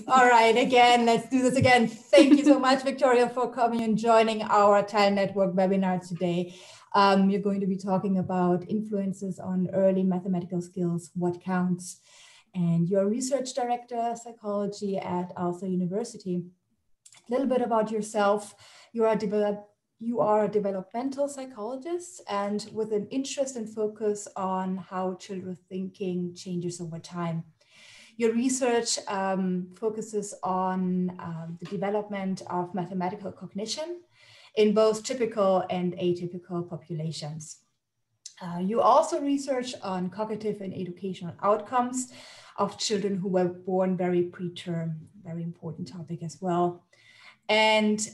All right, again, let's do this again. Thank you so much, Victoria, for coming and joining our Tile Network webinar today. You're going to be talking about influences on early mathematical skills, what counts, and you're a research director, psychology at Ulster University. A little bit about yourself. You are a developmental psychologist and with an interest and focus on how children's thinking changes over time. Your research focuses on the development of mathematical cognition in both typical and atypical populations. You also research on cognitive and educational outcomes of children who were born very preterm, very important topic as well. And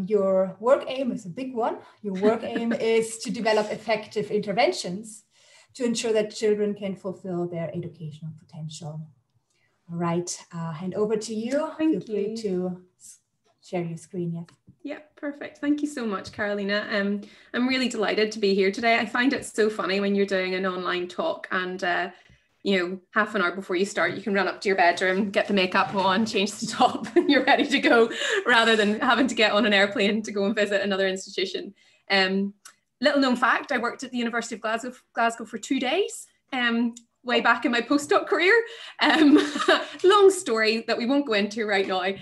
your work aim is a big one. Your work aim is to develop effective interventions to ensure that children can fulfill their educational potential. All right, hand over to you. Feel free to share your screen. Yes. Yeah, perfect. Thank you so much, Carolina. I'm really delighted to be here today. I find it so funny when you're doing an online talk and half an hour before you start, you can run up to your bedroom, get the makeup on, change the top, and you're ready to go, rather than having to get on an airplane to go and visit another institution. Little known fact, I worked at the University of Glasgow for 2 days. Way back in my postdoc career. Long story that we won't go into right now. I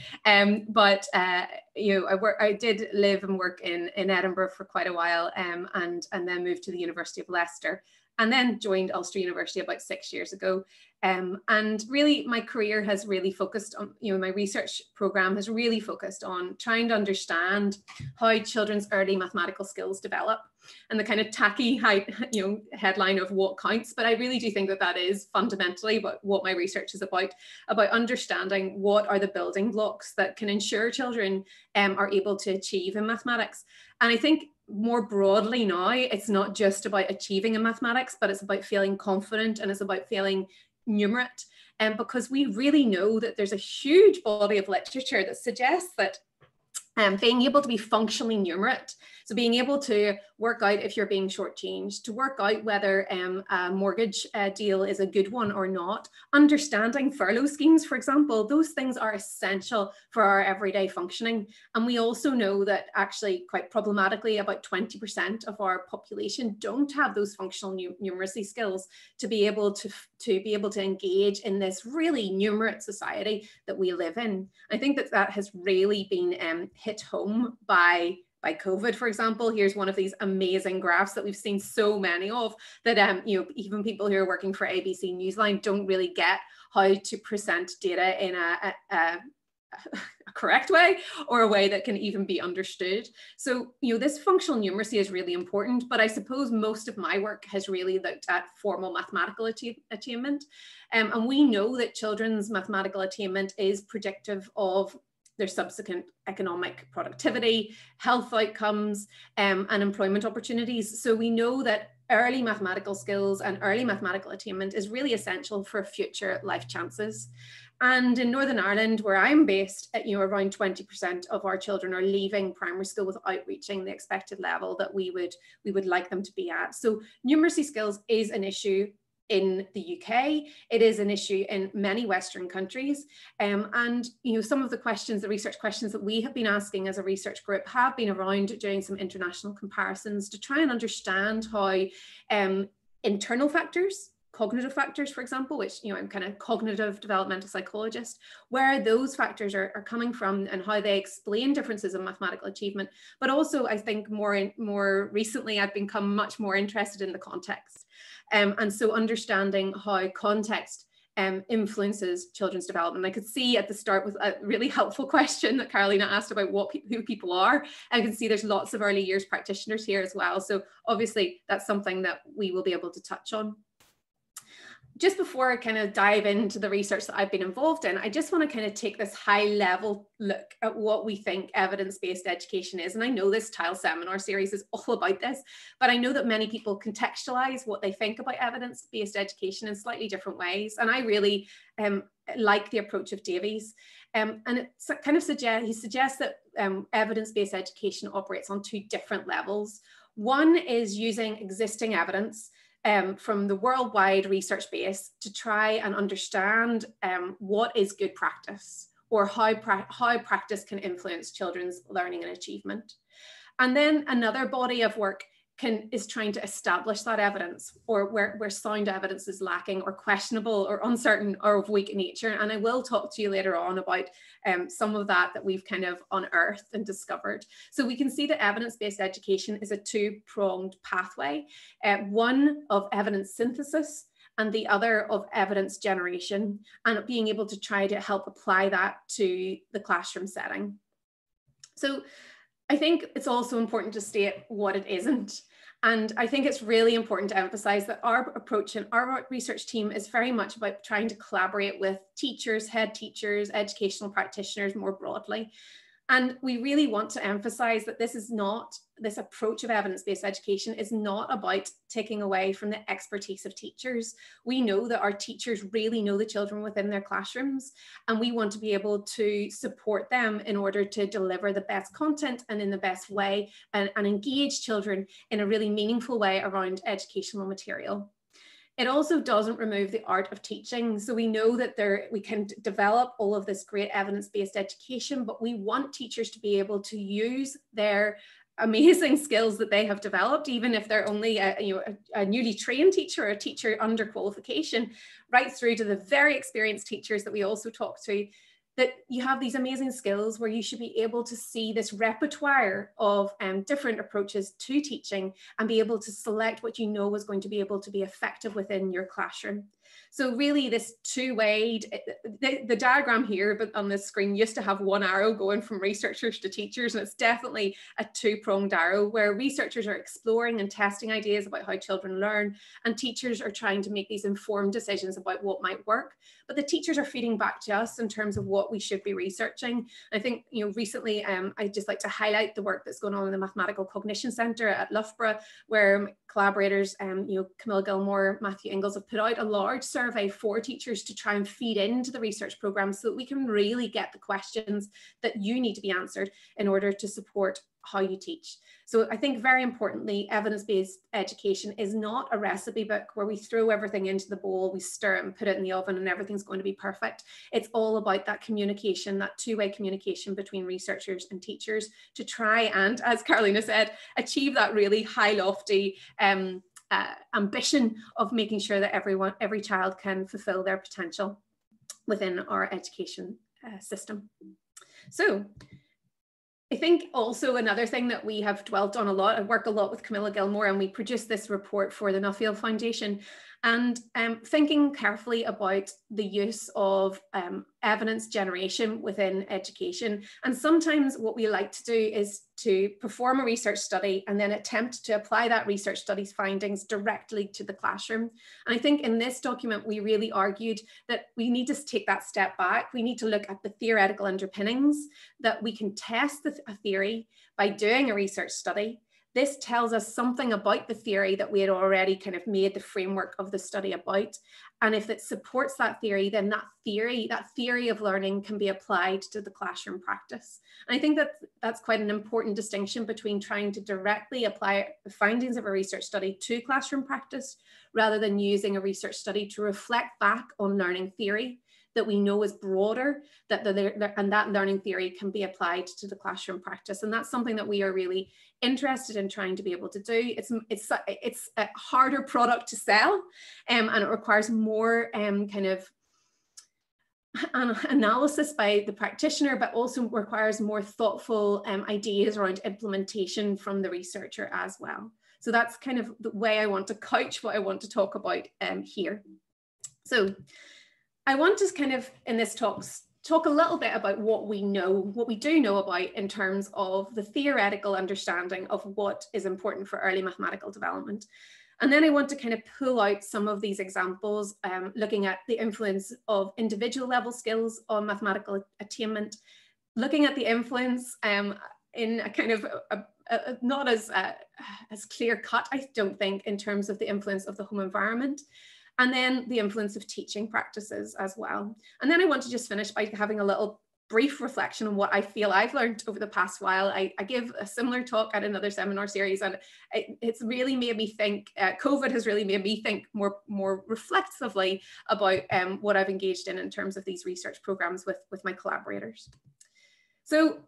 did live and work in Edinburgh for quite a while, and then moved to the University of Leicester, and then joined Ulster University about 6 years ago. And really my career has really focused on, my research program has really focused on trying to understand how children's early mathematical skills develop, and the kind of tacky headline of what counts. But I really do think that is fundamentally what my research is about understanding what are the building blocks that can ensure children are able to achieve in mathematics. And I think more broadly now, it's not just about achieving in mathematics, but it's about feeling confident, and it's about feeling numerate. And because we really know that there's a huge body of literature that suggests that being able to be functionally numerate, so being able to work out if you're being shortchanged, to work out whether a mortgage deal is a good one or not, understanding furlough schemes, for example, those things are essential for our everyday functioning. And we also know that actually quite problematically about 20% of our population don't have those functional numeracy skills to be able to engage in this really numerate society that we live in. I think that has really been hit home by COVID, for example. Here's one of these amazing graphs that we've seen so many of, that even people who are working for ABC Newsline don't really get how to present data in a correct way, or a way that can even be understood. So this functional numeracy is really important, but I suppose most of my work has really looked at formal mathematical attainment, and we know that children's mathematical attainment is predictive of their subsequent economic productivity, health outcomes, and employment opportunities. So we know that early mathematical skills and early mathematical attainment is really essential for future life chances. And in Northern Ireland, where I'm based, around 20% of our children are leaving primary school without reaching the expected level that we would like them to be at. So numeracy skills is an issue in the UK. It is an issue in many Western countries. And some of the research questions that we have been asking as a research group have been around doing some international comparisons to try and understand how internal factors, cognitive factors, for example, which, I'm kind of cognitive developmental psychologist, where those factors are coming from and how they explain differences in mathematical achievement. But also, I think more recently, I've become much more interested in the context. And so understanding how context influences children's development. I could see at the start with a really helpful question that Carolina asked about who people are. I can see there's lots of early years practitioners here as well. So obviously that's something that we will be able to touch on. Just before I kind of dive into the research that I've been involved in, I just want to kind of take this high level look at what we think evidence-based education is. And I know this Tile seminar series is all about this, but I know that many people contextualize what they think about evidence-based education in slightly different ways. And I really like the approach of Davies. And it kind of suggests that evidence-based education operates on two different levels. One is using existing evidence from the worldwide research base to try and understand what is good practice, or how practice can influence children's learning and achievement. And then another body of work is trying to establish that evidence, or where sound evidence is lacking or questionable or uncertain or of weak nature. And I will talk to you later on about some of that we've kind of unearthed and discovered. So we can see that evidence-based education is a two-pronged pathway, one of evidence synthesis and the other of evidence generation, and being able to try to help apply that to the classroom setting. So I think it's also important to state what it isn't. And I think it's really important to emphasize that our approach and our research team is very much about trying to collaborate with teachers, head teachers, educational practitioners more broadly. And we really want to emphasize that this approach of evidence-based education is not about taking away from the expertise of teachers. We know that our teachers really know the children within their classrooms, and we want to be able to support them in order to deliver the best content and in the best way, and engage children in a really meaningful way around educational material. It also doesn't remove the art of teaching. So we know that we can develop all of this great evidence-based education, but we want teachers to be able to use their amazing skills that they have developed, even if they're only a newly trained teacher or a teacher under qualification, right through to the very experienced teachers that we also talk to, that you have these amazing skills where you should be able to see this repertoire of different approaches to teaching and be able to select what you know is going to be able to be effective within your classroom. So really this two-way, the diagram here but on the screen used to have one arrow going from researchers to teachers, and it's definitely a two-pronged arrow where researchers are exploring and testing ideas about how children learn, and teachers are trying to make these informed decisions about what might work. But the teachers are feeding back to us in terms of what we should be researching. I think, recently I'd just like to highlight the work that's going on in the Mathematical Cognition Centre at Loughborough, where collaborators, Camilla Gilmore, Matthew Ingalls, have put out a large survey for teachers to try and feed into the research programme so that we can really get the questions that you need to be answered in order to support how you teach. So I think very importantly, evidence-based education is not a recipe book where we throw everything into the bowl, we stir it and put it in the oven and everything's going to be perfect. It's all about that communication, that two-way communication between researchers and teachers to try and, as Carolina said, achieve that really high, lofty ambition of making sure that every child can fulfill their potential within our education system. So I think also another thing that we have dwelt on a lot, I work a lot with Camilla Gilmore, and we produced this report for the Nuffield Foundation, and thinking carefully about the use of evidence generation within education. And sometimes what we like to do is to perform a research study and then attempt to apply that research study's findings directly to the classroom. And I think in this document, we really argued that we need to take that step back. We need to look at the theoretical underpinnings, that we can test a theory by doing a research study. This tells us something about the theory that we had already kind of made the framework of the study about. And if it supports that theory, then that theory of learning can be applied to the classroom practice. And I think that that's quite an important distinction between trying to directly apply the findings of a research study to classroom practice, rather than using a research study to reflect back on learning theory that we know is broader, and that learning theory can be applied to the classroom practice. And that's something that we are really interested in trying to be able to do. It's a harder product to sell, and it requires more kind of analysis by the practitioner, but also requires more thoughtful ideas around implementation from the researcher as well. So that's kind of the way I want to couch what I want to talk about here. So I want to kind of, in this talk a little bit about what we do know about in terms of the theoretical understanding of what is important for early mathematical development. And then I want to kind of pull out some of these examples, looking at the influence of individual level skills on mathematical attainment, looking at the influence in a kind of not as clear cut, I don't think, in terms of the influence of the home environment, and then the influence of teaching practices as well. And then I want to just finish by having a little brief reflection on what I feel I've learned over the past while. I give a similar talk at another seminar series, and it's really made me think, COVID has really made me think more reflexively about what I've engaged in terms of these research programs with my collaborators. So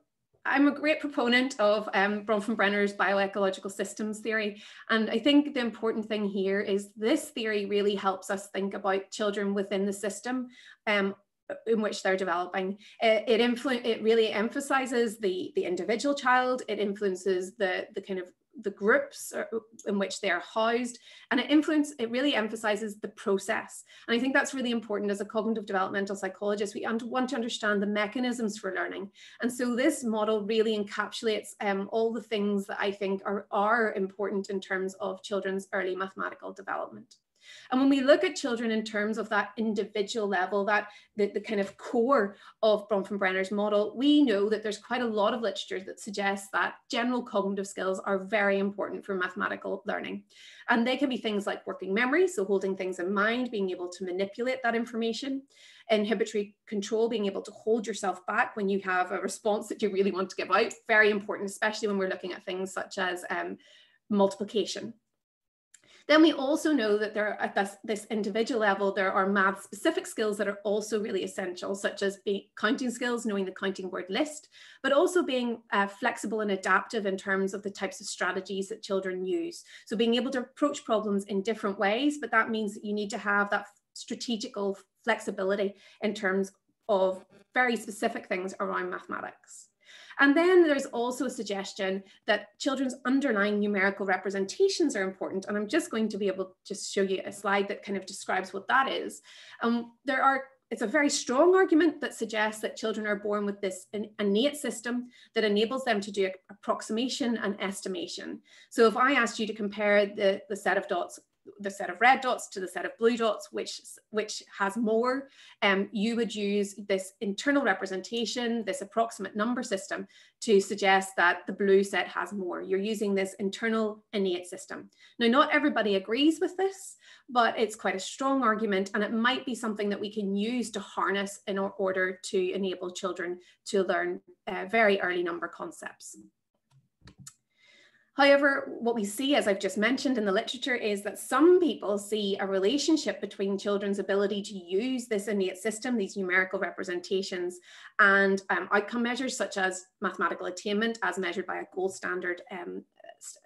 I'm a great proponent of Bronfenbrenner's bioecological systems theory. And I think the important thing here is this theory really helps us think about children within the system in which they're developing. It really emphasizes the individual child. It influences the kind of the groups in which they're housed, and it really emphasizes the process. And I think that's really important. As a cognitive developmental psychologist, we want to understand the mechanisms for learning. And so this model really encapsulates all the things that I think are important in terms of children's early mathematical development. And when we look at children in terms of that individual level, that the kind of core of Bronfenbrenner's model, we know that there's quite a lot of literature that suggests that general cognitive skills are very important for mathematical learning. And they can be things like working memory, so holding things in mind, being able to manipulate that information, inhibitory control, being able to hold yourself back when you have a response that you really want to give out, very important, especially when we're looking at things such as multiplication. Then we also know that at this individual level, there are math specific skills that are also really essential, such as counting skills, knowing the counting word list, but also being flexible and adaptive in terms of the types of strategies that children use. So being able to approach problems in different ways, but that means that you need to have that strategical flexibility in terms of very specific things around mathematics. And then there's also a suggestion that children's underlying numerical representations are important. And I'm just going to be able to just show you a slide that kind of describes what that is. It's a very strong argument that suggests that children are born with this innate system that enables them to do approximation and estimation. So if I asked you to compare the set of dots, the set of red dots to the set of blue dots, which has more, you would use this internal representation, this approximate number system, to suggest that the blue set has more. You're using this internal innate system. Now, not everybody agrees with this, but it's quite a strong argument, and it might be something that we can use to harness in order to enable children to learn very early number concepts. However, what we see, as I've just mentioned in the literature, is that some people see a relationship between children's ability to use this innate system, these numerical representations, and outcome measures such as mathematical attainment as measured by a gold standard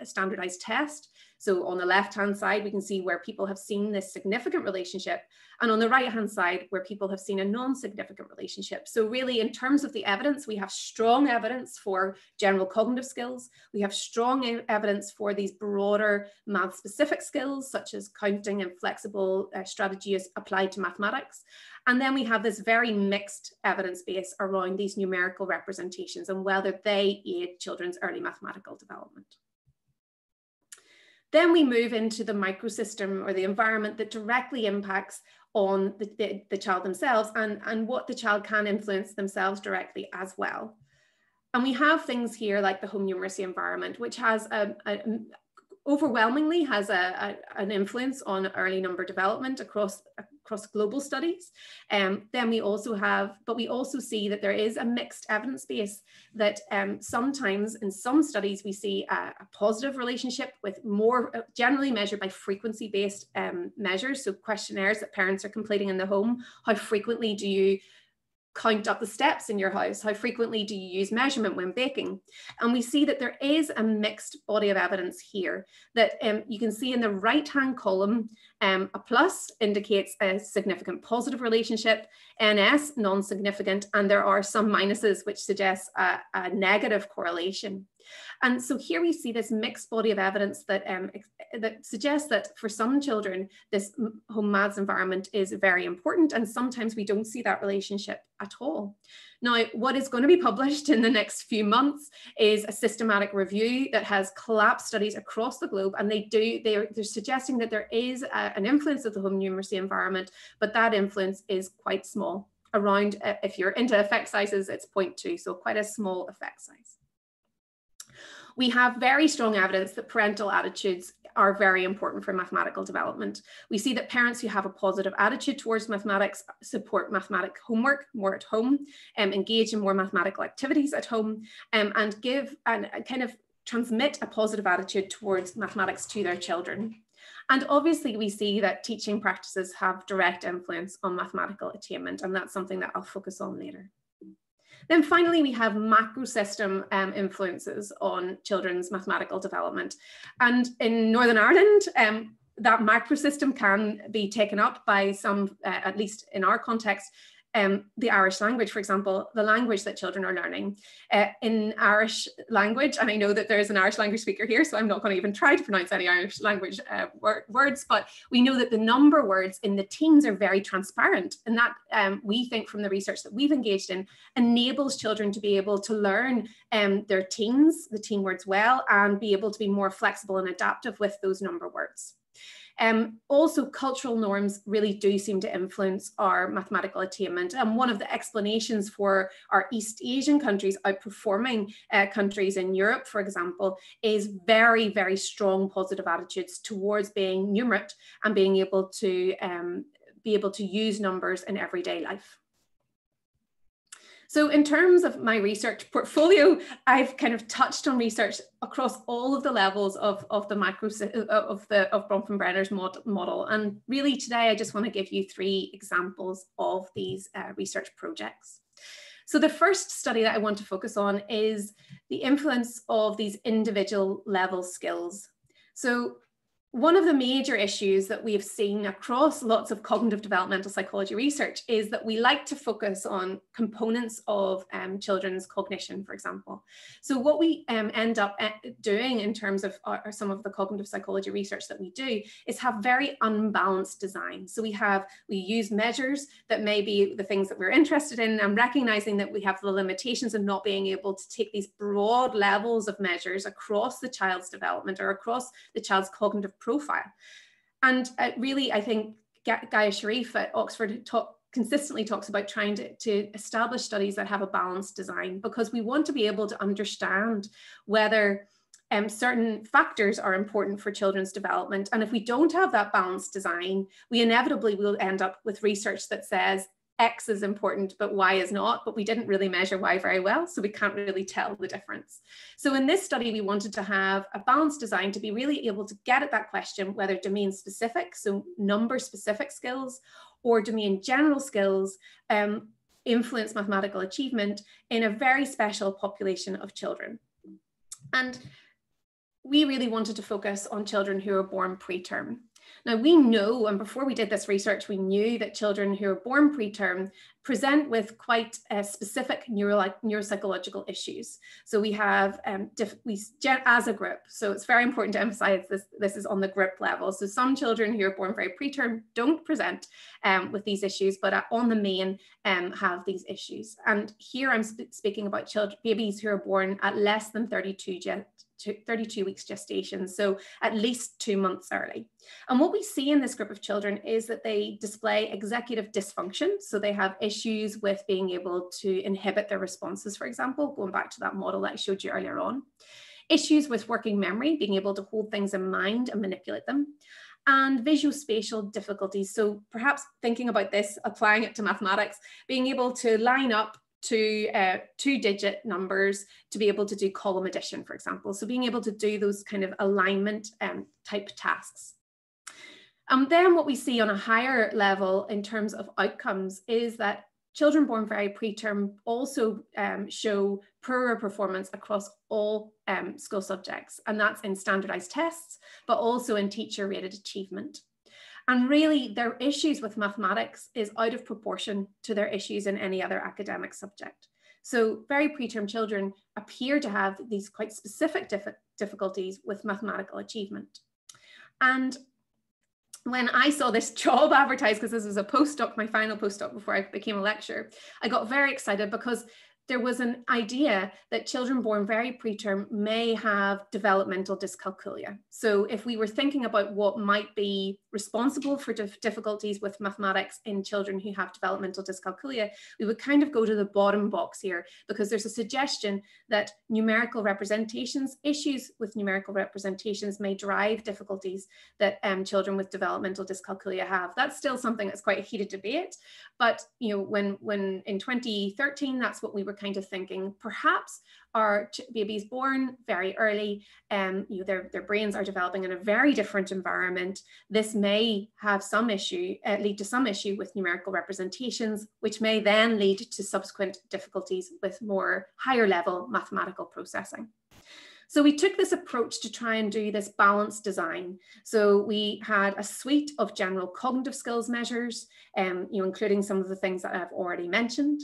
standardized test. So on the left-hand side, we can see where people have seen this significant relationship, and on the right-hand side, where people have seen a non-significant relationship. So really, in terms of the evidence, we have strong evidence for general cognitive skills. We have strong evidence for these broader math-specific skills, such as counting and flexible strategies applied to mathematics. And then we have this very mixed evidence base around these numerical representations and whether they aid children's early mathematical development. Then we move into the microsystem, or the environment that directly impacts on the child themselves, and what the child can influence themselves directly as well. And we have things here like the home numeracy environment, which has overwhelmingly has an influence on early number development across global studies. Then we also see that there is a mixed evidence base, that sometimes in some studies we see a positive relationship with more generally measured by frequency-based measures. So questionnaires that parents are completing in the home. How frequently do you count up the steps in your house? How frequently do you use measurement when baking? And we see that there is a mixed body of evidence here, that you can see in the right-hand column, a plus indicates a significant positive relationship, NS non-significant, and there are some minuses which suggest a negative correlation. And so here we see this mixed body of evidence that suggests that for some children, this home maths environment is very important, and sometimes we don't see that relationship at all. Now, what is going to be published in the next few months is a systematic review that has collapsed studies across the globe, and they're suggesting that there is an influence of the home numeracy environment, but that influence is quite small. Around, if you're into effect sizes, it's 0.2, so quite a small effect size. We have very strong evidence that parental attitudes are very important for mathematical development. We see that parents who have a positive attitude towards mathematics support mathematical homework more at home, engage in more mathematical activities at home, and give and kind of transmit a positive attitude towards mathematics to their children. And obviously we see that teaching practices have direct influence on mathematical attainment, and that's something that I'll focus on later. Then finally, we have macro system influences on children's mathematical development. And in Northern Ireland, that macro system can be taken up by some, at least in our context, the Irish language, for example, the language that children are learning. In Irish language, and I know that there is an Irish language speaker here, so I'm not going to even try to pronounce any Irish language words, but we know that the number words in the teens are very transparent. And that we think from the research that we've engaged in enables children to be able to learn their teens, the teen words well, and be able to be more flexible and adaptive with those number words. Also, cultural norms really do seem to influence our mathematical attainment. And one of the explanations for our East Asian countries outperforming countries in Europe, for example, is very, very strong positive attitudes towards being numerate and being able to use numbers in everyday life. So in terms of my research portfolio, I've kind of touched on research across all of the levels of the macro of Bronfenbrenner's model. And really today, I just want to give you 3 examples of these research projects. So the first study that I want to focus on is the influence of these individual level skills. So one of the major issues that we have seen across lots of cognitive developmental psychology research is that we like to focus on components of children's cognition, for example. So what we end up doing in terms of some of the cognitive psychology research that we do is have very unbalanced design. So we use measures that may be the things that we're interested in, and recognizing that we have the limitations of not being able to take these broad levels of measures across the child's development or across the child's cognitive profile. And really, I think Gaia Sharif at Oxford consistently talks about trying to establish studies that have a balanced design, because we want to be able to understand whether certain factors are important for children's development. And if we don't have that balanced design, we inevitably will end up with research that says X is important, but Y is not, but we didn't really measure Y very well, so we can't really tell the difference. So in this study, we wanted to have a balanced design to be really able to get at that question, whether domain specific, so number specific skills, or domain general skills influence mathematical achievement in a very special population of children. And we really wanted to focus on children who are born preterm. Now we know, and before we did this research, we knew that children who are born preterm present with quite specific neuropsychological issues. So we have, as a group, so it's very important to emphasize this is on the group level. So some children who are born very preterm don't present with these issues, but on the main have these issues. And here I'm speaking about babies who are born at less than 32 weeks gestation, so at least 2 months early. And what we see in this group of children is that they display executive dysfunction. So they have issues with being able to inhibit their responses, for example, going back to that model that I showed you earlier on. Issues with working memory, being able to hold things in mind and manipulate them. And visuospatial difficulties. So perhaps thinking about this, applying it to mathematics, being able to line up to 2-digit numbers to be able to do column addition, for example. So being able to do those kind of alignment type tasks. Then what we see on a higher level in terms of outcomes is that children born very preterm also show poorer performance across all school subjects, and that's in standardized tests, but also in teacher rated achievement. And really, their issues with mathematics is out of proportion to their issues in any other academic subject. So very preterm children appear to have these quite specific difficulties with mathematical achievement. And when I saw this job advertised, because this was a postdoc, my final postdoc before I became a lecturer, I got very excited because there was an idea that children born very preterm may have developmental dyscalculia. So if we were thinking about what might be responsible for difficulties with mathematics in children who have developmental dyscalculia, we would kind of go to the bottom box here, because there's a suggestion that numerical representations, issues with numerical representations may drive difficulties that children with developmental dyscalculia have. That's still something that's quite a heated debate. But when in 2013, that's what we were kind of thinking. Perhaps our babies born very early, their brains are developing in a very different environment. This may have some issue, lead to some issue with numerical representations, which may then lead to subsequent difficulties with more higher level mathematical processing. So we took this approach to try and do this balanced design. So we had a suite of general cognitive skills measures, including some of the things that I've already mentioned.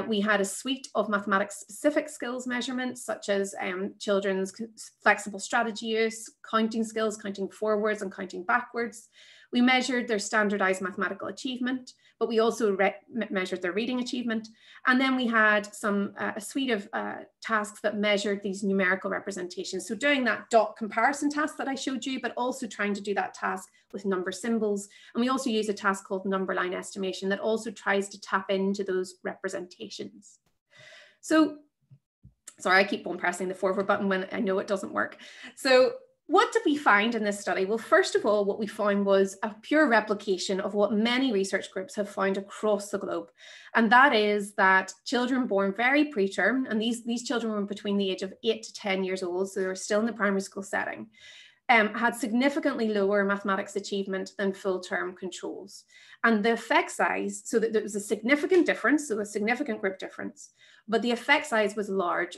We had a suite of mathematics specific skills measurements, such as children's flexible strategy use, counting skills, counting forwards and counting backwards. We measured their standardized mathematical achievement, but we also measured their reading achievement. And then we had a suite of tasks that measured these numerical representations. So doing that dot comparison task that I showed you, but also trying to do that task with number symbols. And we also use a task called number line estimation that also tries to tap into those representations. So, sorry, I keep on pressing the forward button when I know it doesn't work. So what did we find in this study? Well, first of all, what we found was a pure replication of what many research groups have found across the globe. And that is that children born very preterm, and these children were between the age of 8 to 10 years old, so they were still in the primary school setting, had significantly lower mathematics achievement than full-term controls. And the effect size, so that there was a significant difference, so a significant group difference, but the effect size was large,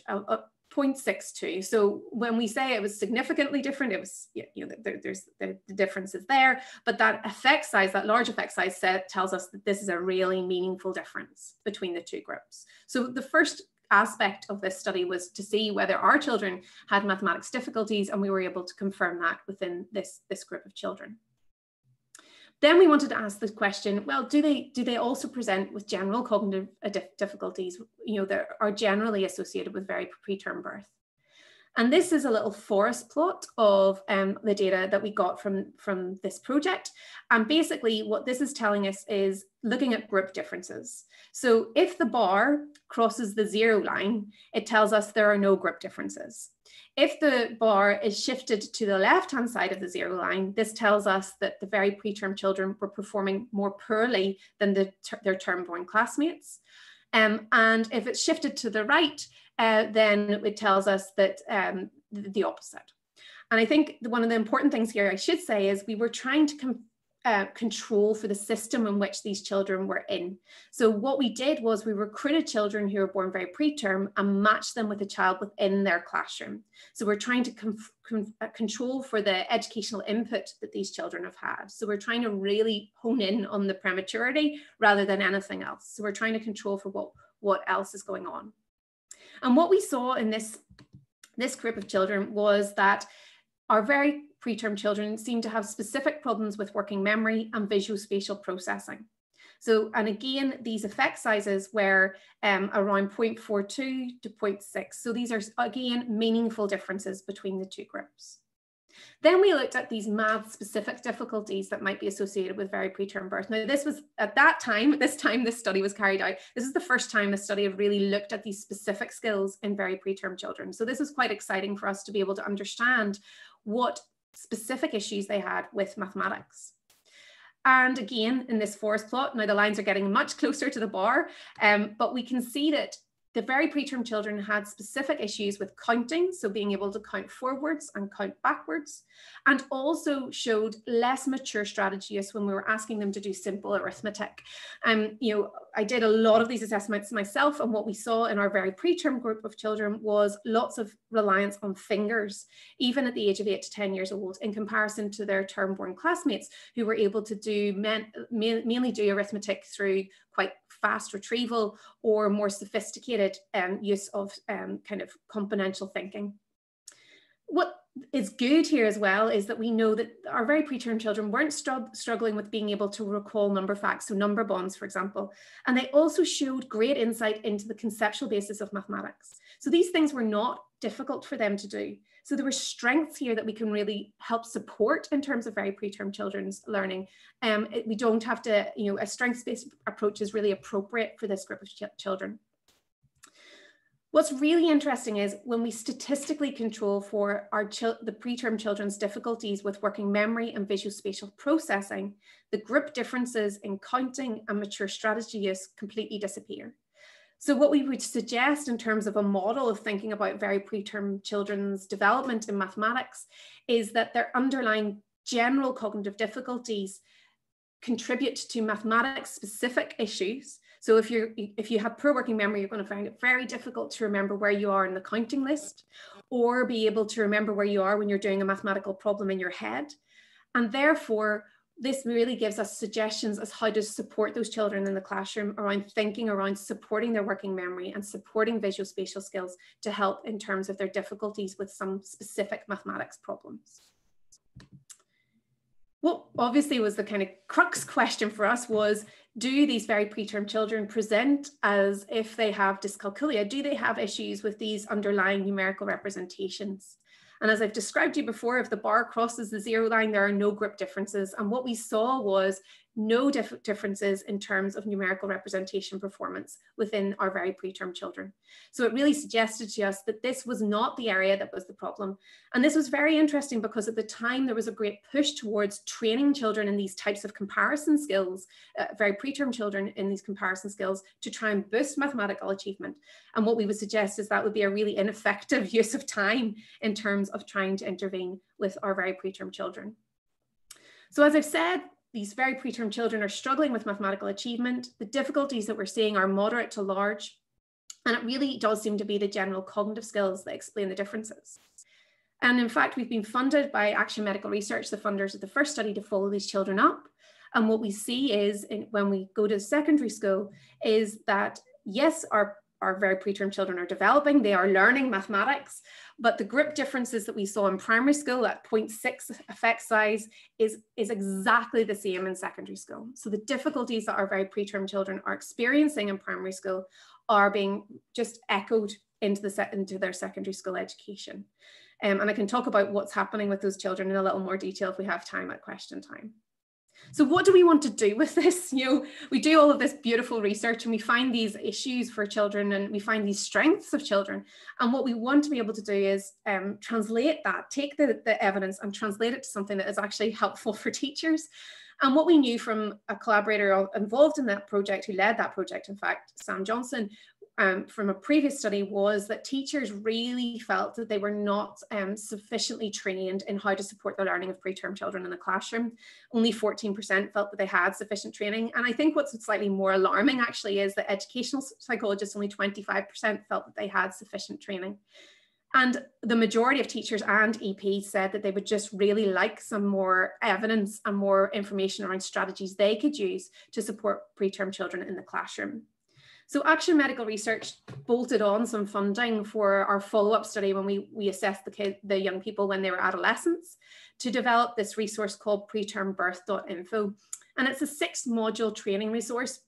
0.62. So when we say it was significantly different, it was, there's the differences there, but that effect size, that large effect size tells us that this is a really meaningful difference between the two groups. So the first aspect of this study was to see whether our children had mathematics difficulties, and we were able to confirm that within this group of children. Then we wanted to ask this question, well, do they also present with general cognitive difficulties, that are generally associated with very preterm birth? And this is a little forest plot of the data that we got from this project. And basically what this is telling us is looking at group differences. So if the bar crosses the 0 line, it tells us there are no group differences. If the bar is shifted to the left-hand side of the 0 line, this tells us that the very preterm children were performing more poorly than their term-born classmates. And if it's shifted to the right, then it tells us that the opposite. And I think one of the important things here I should say is we were trying to control for the system in which these children were in. So what we did was we recruited children who were born very preterm and matched them with a child within their classroom. So we're trying to control for the educational input that these children have had. So we're trying to really hone in on the prematurity rather than anything else. So we're trying to control for what else is going on. And what we saw in this group of children was that our very preterm children seem to have specific problems with working memory and visuospatial processing. So, and again, these effect sizes were around 0.42 to 0.6. So these are, again, meaningful differences between the two groups. Then we looked at these math-specific difficulties that might be associated with very preterm birth. Now, this was at this time this study was carried out, this is the first time the study had really looked at these specific skills in very preterm children. So this is quite exciting for us to be able to understand what specific issues they had with mathematics. And again, in this forest plot, now the lines are getting much closer to the bar, but we can see that the very preterm children had specific issues with counting, so being able to count forwards and count backwards, and also showed less mature strategies when we were asking them to do simple arithmetic. I did a lot of these assessments myself, and what we saw in our very preterm group of children was lots of reliance on fingers, even at the age of 8 to 10 years old, in comparison to their term-born classmates who were able to do mainly do arithmetic through quite fast retrieval or more sophisticated use of kind of componential thinking. What is good here as well is that we know that our very preterm children weren't struggling with being able to recall number facts, so number bonds, for example. And they also showed great insight into the conceptual basis of mathematics. So these things were not difficult for them to do. So there were strengths here that we can really help support in terms of very preterm children's learning. We don't have to, a strengths-based approach is really appropriate for this group of children. What's really interesting is when we statistically control for the preterm children's difficulties with working memory and visuospatial processing, the group differences in counting and mature strategy use completely disappear. So what we would suggest in terms of a model of thinking about very preterm children's development in mathematics is that their underlying general cognitive difficulties contribute to mathematics specific issues. So if you have poor working memory, you're going to find it very difficult to remember where you are in the counting list, or be able to remember where you are when you're doing a mathematical problem in your head. And therefore, this really gives us suggestions as how to support those children in the classroom around thinking around supporting their working memory and supporting visuospatial skills to help in terms of their difficulties with some specific mathematics problems. What obviously was the kind of crux question for us was, do these very preterm children present as if they have dyscalculia? Do they have issues with these underlying numerical representations? And as I've described to you before, if the bar crosses the 0 line, there are no group differences. And what we saw was no differences in terms of numerical representation performance within our very preterm children. So it really suggested to us that this was not the area that was the problem. And this was very interesting because at the time there was a great push towards training children in these types of comparison skills, very preterm children in these comparison skills, to try and boost mathematical achievement. And what we would suggest is that would be a really ineffective use of time in terms of trying to intervene with our very preterm children. So as I've said, these very preterm children are struggling with mathematical achievement. The difficulties that we're seeing are moderate to large, and it really does seem to be the general cognitive skills that explain the differences. And in fact, we've been funded by Action Medical Research, the funders of the first study, to follow these children up. And what we see is when we go to secondary school is that, yes, our very preterm children are developing, they are learning mathematics, but the group differences that we saw in primary school at 0.6 effect size is exactly the same in secondary school. So the difficulties that our very preterm children are experiencing in primary school are being just echoed into their secondary school education. And I can talk about what's happening with those children in a little more detail if we have time at question time. So what do we want to do with this? We do all of this beautiful research and we find these issues for children and we find these strengths of children. And what we want to be able to do is translate that, take the evidence and translate it to something that is actually helpful for teachers. And what we knew from a collaborator involved in that project, who led that project, in fact, Sam Johnson, from a previous study, was that teachers really felt that they were not sufficiently trained in how to support the learning of preterm children in the classroom. Only 14% felt that they had sufficient training. And I think what's slightly more alarming actually is that educational psychologists, only 25% felt that they had sufficient training. And the majority of teachers and EPs said that they would just really like some more evidence and more information around strategies they could use to support preterm children in the classroom. So Action Medical Research bolted on some funding for our follow-up study when we assessed the young people when they were adolescents to develop this resource called pretermbirth.info. And it's a 6-module training resource.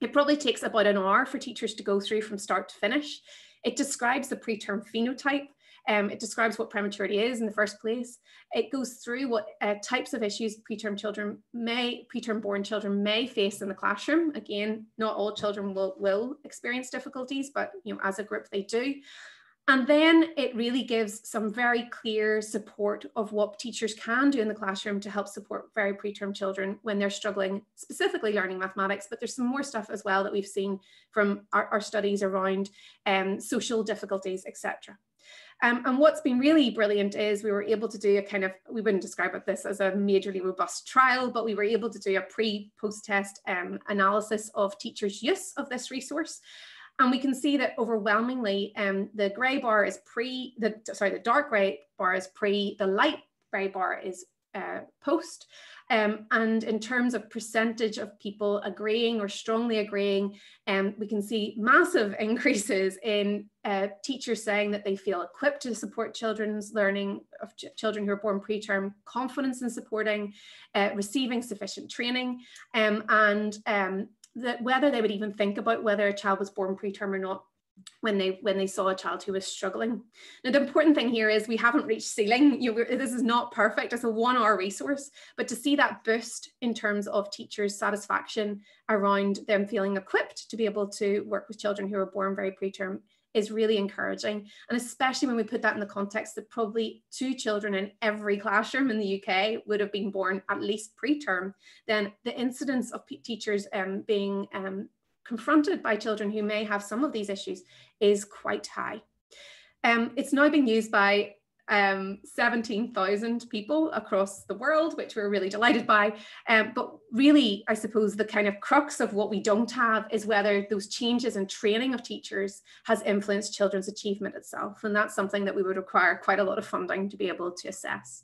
It probably takes about an hour for teachers to go through from start to finish. It describes the preterm phenotype. It describes what prematurity is in the first place. It goes through what types of issues preterm born children may face in the classroom. Again, not all children will experience difficulties, but as a group they do. And then it really gives some very clear support of what teachers can do in the classroom to help support very preterm children when they're struggling, specifically learning mathematics. But there's some more stuff as well that we've seen from our studies around social difficulties, etc. And what's been really brilliant is we were able to do we wouldn't describe this as a majorly robust trial, but we were able to do a pre-post-test analysis of teachers' use of this resource. And we can see that overwhelmingly, the grey bar is the dark grey bar is pre, the light grey bar is post. And in terms of percentage of people agreeing or strongly agreeing, we can see massive increases in teachers saying that they feel equipped to support children's learning of children who are born preterm, confidence in supporting, receiving sufficient training, and that whether they would even think about whether a child was born preterm or not when they saw a child who was struggling. Now, the important thing here is we haven't reached ceiling. This is not perfect. It's a 1 hour resource, but to see that boost in terms of teachers' satisfaction around them feeling equipped to be able to work with children who are born very preterm is really encouraging. And especially when we put that in the context that probably 2 children in every classroom in the UK would have been born at least preterm, then the incidence of teachers being confronted by children who may have some of these issues is quite high. It's now being used by 17,000 people across the world, which we're really delighted by. But really, I suppose the kind of crux of what we don't have is whether those changes in training of teachers has influenced children's achievement itself. And that's something that we would require quite a lot of funding to be able to assess.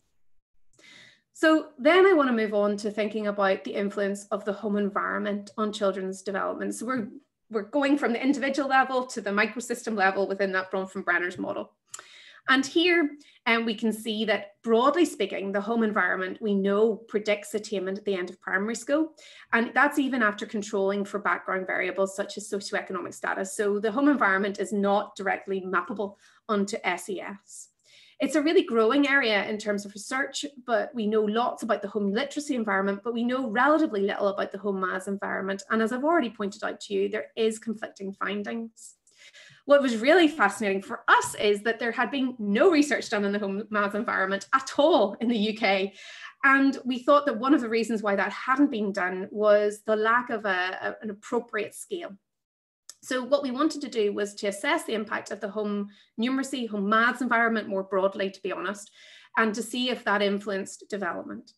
So then I want to move on to thinking about the influence of the home environment on children's development. So we're going from the individual level to the microsystem level within that Bronfenbrenner's model. And here we can see that, broadly speaking, the home environment we know predicts attainment at the end of primary school. And that's even after controlling for background variables such as socioeconomic status. So the home environment is not directly mappable onto SES. It's a really growing area in terms of research, but we know lots about the home literacy environment, but we know relatively little about the home maths environment. And as I've already pointed out to you, there is conflicting findings. What was really fascinating for us is that there had been no research done in the home maths environment at all in the UK. And we thought that one of the reasons why that hadn't been done was the lack of an appropriate scale. So what we wanted to do was to assess the impact of the home numeracy, home maths environment more broadly, to be honest, and to see if that influenced development.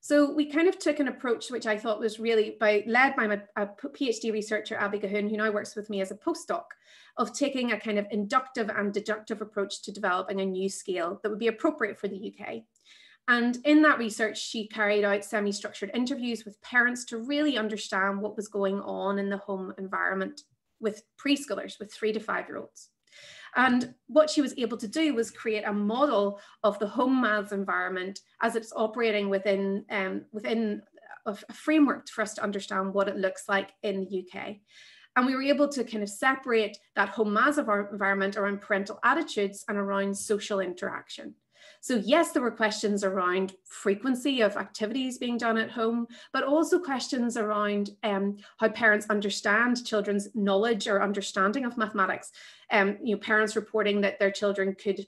So we kind of took an approach which I thought was really led by my PhD researcher, Abby Gahoon, who now works with me as a postdoc, of taking a kind of inductive and deductive approach to developing a new scale that would be appropriate for the UK. And in that research, she carried out semi-structured interviews with parents to really understand what was going on in the home environment with preschoolers, with 3 to 5 year olds. And what she was able to do was create a model of the home maths environment as it's operating within a framework for us to understand what it looks like in the UK. And we were able to kind of separate that home maths environment around parental attitudes and around social interaction. So yes, there were questions around frequency of activities being done at home, but also questions around how parents understand children's knowledge or understanding of mathematics. Parents reporting that their children could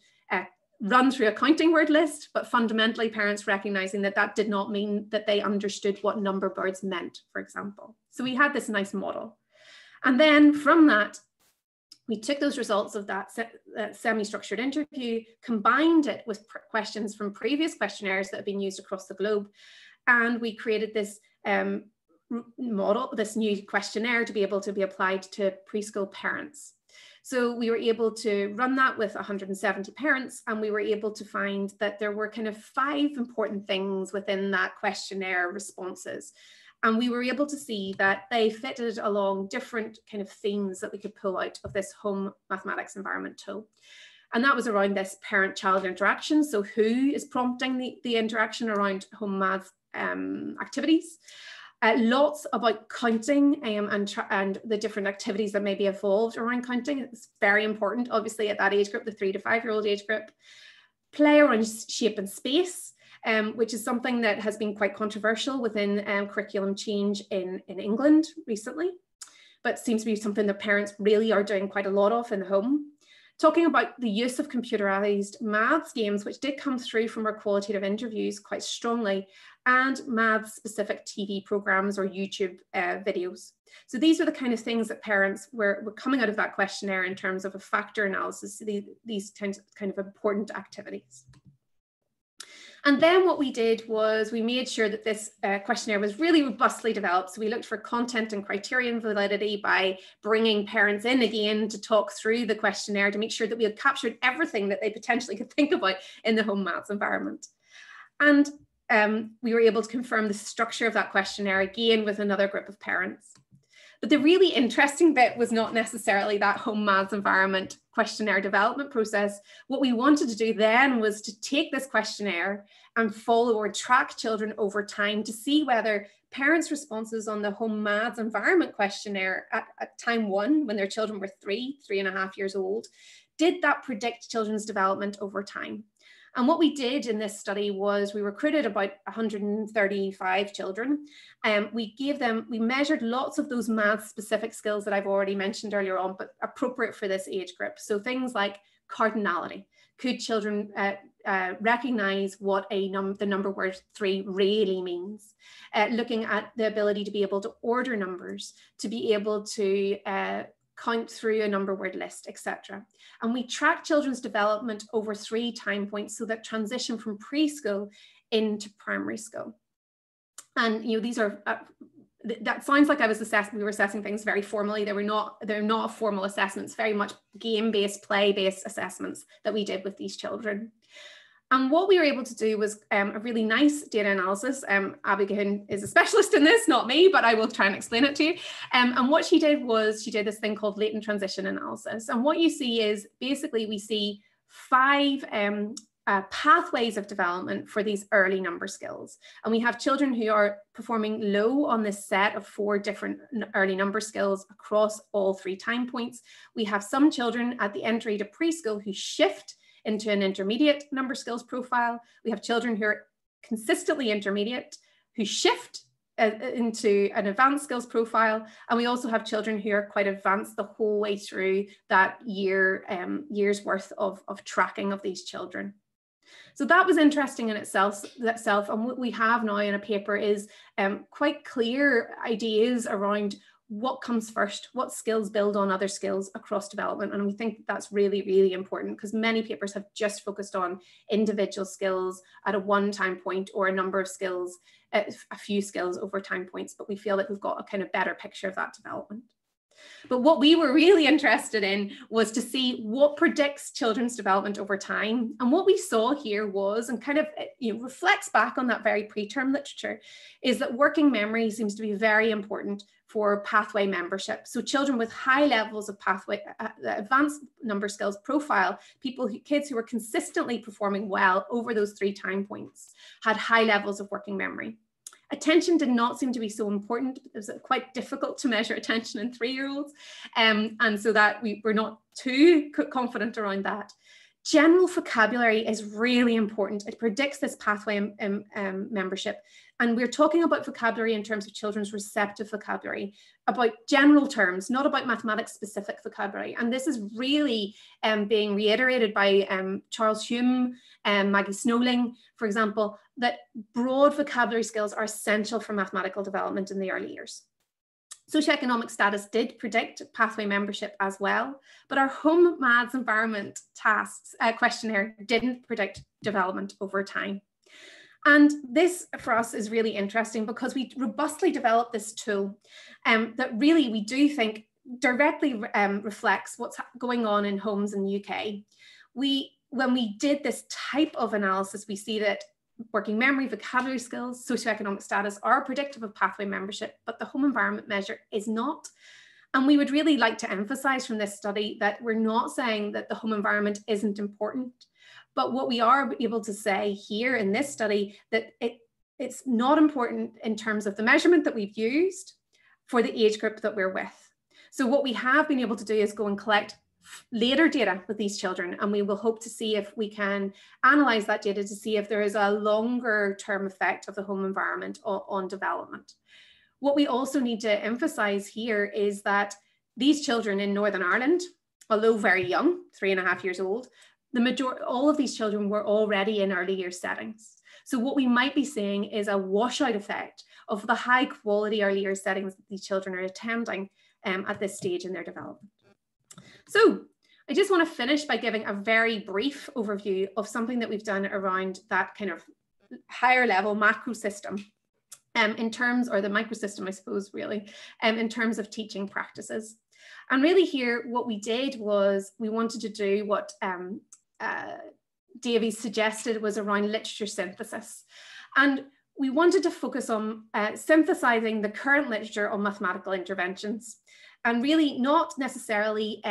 run through a counting word list, but fundamentally parents recognizing that that did not mean that they understood what number birds meant, for example. So we had this nice model. And then from that, we took those results of that semi-structured interview, combined it with questions from previous questionnaires that have been used across the globe, and we created this model, this new questionnaire to be able to be applied to preschool parents. So we were able to run that with 170 parents, and we were able to find that there were kind of 5 important things within that questionnaire responses. And we were able to see that they fitted along different kind of themes that we could pull out of this home mathematics environment tool. And that was around this parent-child interaction. So who is prompting the interaction around home math activities? Lots about counting and the different activities that may be evolved around counting. It's very important, obviously, at that age group, the 3 to 5 year old age group. Play around shape and space. Which is something that has been quite controversial within curriculum change in England recently, but seems to be something that parents really are doing quite a lot of in the home. Talking about the use of computerized maths games, which did come through from our qualitative interviews quite strongly, and maths-specific TV programs or YouTube videos. So these were the kind of things that parents were coming out of that questionnaire in terms of a factor analysis, these kind of important activities. And then what we did was we made sure that this questionnaire was really robustly developed. So we looked for content and criterion validity by bringing parents in again to talk through the questionnaire to make sure that we had captured everything that they potentially could think about in the home maths environment. And we were able to confirm the structure of that questionnaire again with another group of parents. But the really interesting bit was not necessarily that home maths environment questionnaire development process. What we wanted to do then was to take this questionnaire and follow or track children over time to see whether parents' responses on the home maths environment questionnaire at time 1, when their children were 3.5 years old, did that predict children's development over time? And what we did in this study was we recruited about 135 children. We measured lots of those math specific skills that I've already mentioned earlier on, but appropriate for this age group. So things like cardinality. Could children recognize what the number word 3 really means? Looking at the ability to be able to order numbers, to be able to count through a number word list, etc. And we track children's development over 3 time points, so that transition from preschool into primary school. And these are that sounds like we were assessing things very formally. They're not formal assessments, very much game-based, play-based assessments that we did with these children. And what we were able to do was a really nice data analysis. Abby Cahoon is a specialist in this, not me, but I will try and explain it to you. And what she did was she did this thing called latent transition analysis. And what you see is basically we see 5 pathways of development for these early number skills. And we have children who are performing low on this set of 4 different early number skills across all 3 time points. We have some children at the entry to preschool who shift into an intermediate number skills profile. We have children who are consistently intermediate, who shift into an advanced skills profile. And we also have children who are quite advanced the whole way through that year's worth of tracking of these children. So that was interesting in itself. And what we have now in a paper is quite clear ideas around what comes first, what skills build on other skills across development. And we think that's really, really important, because many papers have just focused on individual skills at a one time point, or a number of skills, a few skills over time points, but we feel that we've got a kind of better picture of that development. But what we were really interested in was to see what predicts children's development over time. And what we saw here was, and kind of reflects back on that very preterm literature, is that working memory seems to be very important for pathway membership. So children with high levels of pathway, advanced number skills profile, kids who were consistently performing well over those 3 time points, had high levels of working memory. Attention did not seem to be so important. It was quite difficult to measure attention in 3-year-olds. And so that we were not too confident around that. General vocabulary is really important. It predicts this pathway membership. And we're talking about vocabulary in terms of children's receptive vocabulary, about general terms, not about mathematics specific vocabulary. And this is really being reiterated by Charles Hume and Maggie Snowling, for example, that broad vocabulary skills are essential for mathematical development in the early years. Socioeconomic status did predict pathway membership as well, but our home maths environment tasks questionnaire didn't predict development over time. And this for us is really interesting, because we robustly developed this tool that really we do think directly reflects what's going on in homes in the UK. When we did this type of analysis, we see that working memory, vocabulary skills, socioeconomic status are predictive of pathway membership, but the home environment measure is not. And we would really like to emphasize from this study that we're not saying that the home environment isn't important, but what we are able to say here in this study, that it's not important in terms of the measurement that we've used for the age group that we're with. So what we have been able to do is go and collect later data with these children, and we will hope to see if we can analyze that data to see if there is a longer term effect of the home environment on development. What we also need to emphasize here is that these children in Northern Ireland, although very young, 3.5 years old, all of these children were already in early year settings. So what we might be seeing is a washout effect of the high quality early year settings that these children are attending at this stage in their development. So I just want to finish by giving a very brief overview of something that we've done around that kind of higher level macro system in terms, or the microsystem, I suppose, really, in terms of teaching practices. And really here, what we did was we wanted to do what Davies suggested was around literature synthesis. And we wanted to focus on synthesizing the current literature on mathematical interventions, and really not necessarily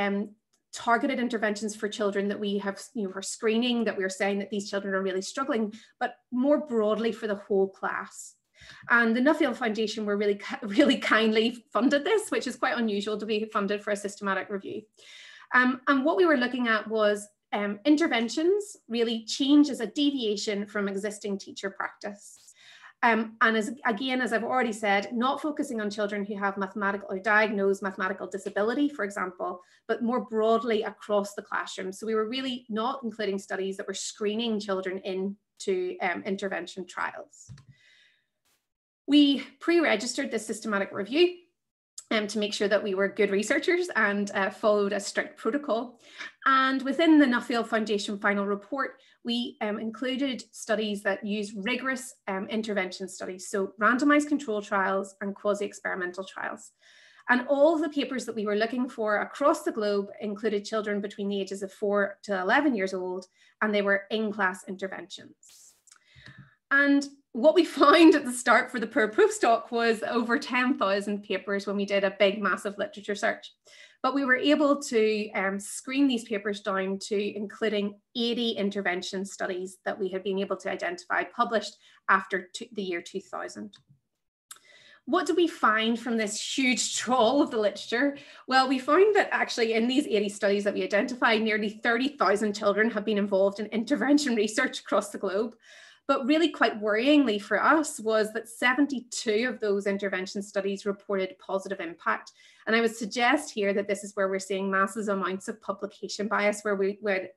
targeted interventions for children that we have, for screening, that we're saying that these children are really struggling, but more broadly for the whole class. And the Nuffield Foundation were really kindly funded this, which is quite unusual to be funded for a systematic review. And what we were looking at was interventions really change as a deviation from existing teacher practice. And as I've already said, not focusing on children who have mathematical or diagnosed mathematical disability, for example, but more broadly across the classroom. So we were really not including studies that were screening children into intervention trials. We pre-registered this systematic review to make sure that we were good researchers and followed a strict protocol. And within the Nuffield Foundation final report, we included studies that use rigorous intervention studies, so randomized control trials and quasi-experimental trials. And all of the papers that we were looking for across the globe included children between the ages of 4 to 11 years old, and they were in-class interventions. And what we found at the start for the per postdoc was over 10,000 papers when we did a big, massive literature search. But we were able to screen these papers down to including 80 intervention studies that we had been able to identify published after the year 2000. What do we find from this huge trawl of the literature? Well, we found that actually in these 80 studies that we identified, nearly 30,000 children have been involved in intervention research across the globe. But really quite worryingly for us was that 72 of those intervention studies reported positive impact. And I would suggest here that this is where we're seeing massive amounts of publication bias, where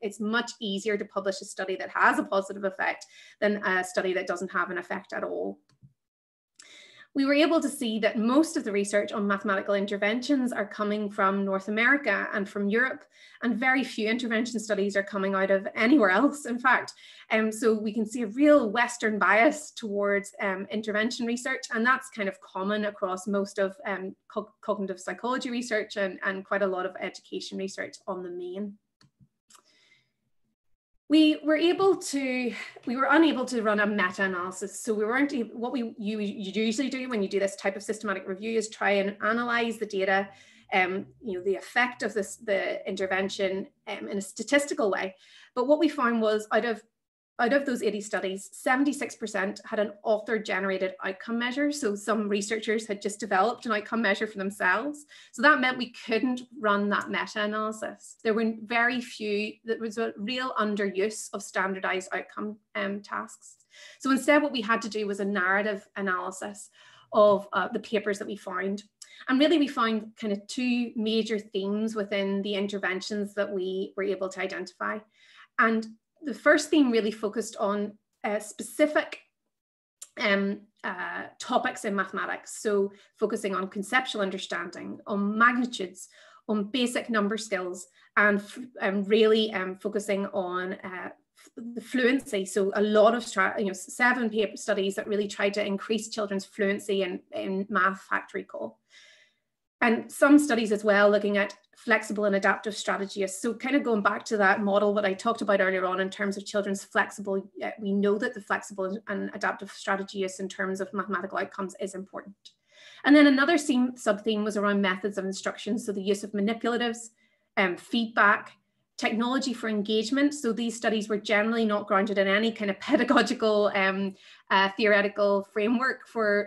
it's much easier to publish a study that has a positive effect than a study that doesn't have an effect at all. We were able to see that most of the research on mathematical interventions are coming from North America and from Europe, and very few intervention studies are coming out of anywhere else, in fact. So we can see a real Western bias towards intervention research, and that's kind of common across most of cognitive psychology research and quite a lot of education research on the main. We were unable to run a meta-analysis. So we weren't able, what you usually do when you do this type of systematic review is try and analyze the data, the effect of the intervention in a statistical way. But what we found was out of those 80 studies, 76% had an author-generated outcome measure. So some researchers had just developed an outcome measure for themselves. So that meant we couldn't run that meta-analysis. There were very few, there was a real underuse of standardized outcome tasks. So instead what we had to do was a narrative analysis of the papers that we found. And really we found kind of two major themes within the interventions that we were able to identify. And the first theme really focused on specific topics in mathematics. So focusing on conceptual understanding, on magnitudes, on basic number skills, and really focusing on the fluency. So a lot of 7 paper studies that really tried to increase children's fluency in math fact recall. And some studies as well looking at flexible and adaptive strategies. So kind of going back to that model that I talked about earlier on in terms of children's flexible, we know that the flexible and adaptive strategies in terms of mathematical outcomes is important. And then another sub-theme was around methods of instruction. So the use of manipulatives, feedback, technology for engagement. So these studies were generally not grounded in any kind of pedagogical theoretical framework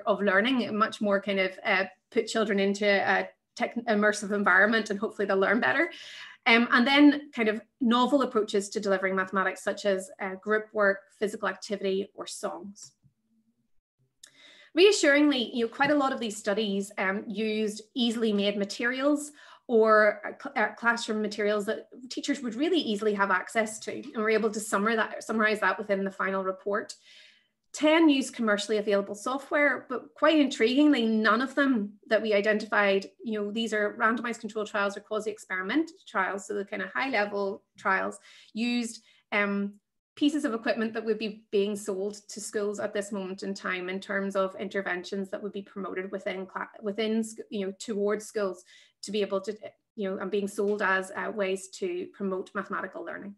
of learning, much more kind of put children into a immersive environment and hopefully they'll learn better. And then kind of novel approaches to delivering mathematics, such as group work, physical activity, or songs. Reassuringly, quite a lot of these studies used easily made materials or classroom materials that teachers would really easily have access to, and we're able to summarize that within the final report. 10 use commercially available software, but quite intriguingly, none of them that we identified, these are randomized controlled trials or quasi-experimental trials, so the kind of high-level trials used pieces of equipment that would be being sold to schools at this moment in time in terms of interventions that would be promoted within towards schools to be able to, and being sold as ways to promote mathematical learning.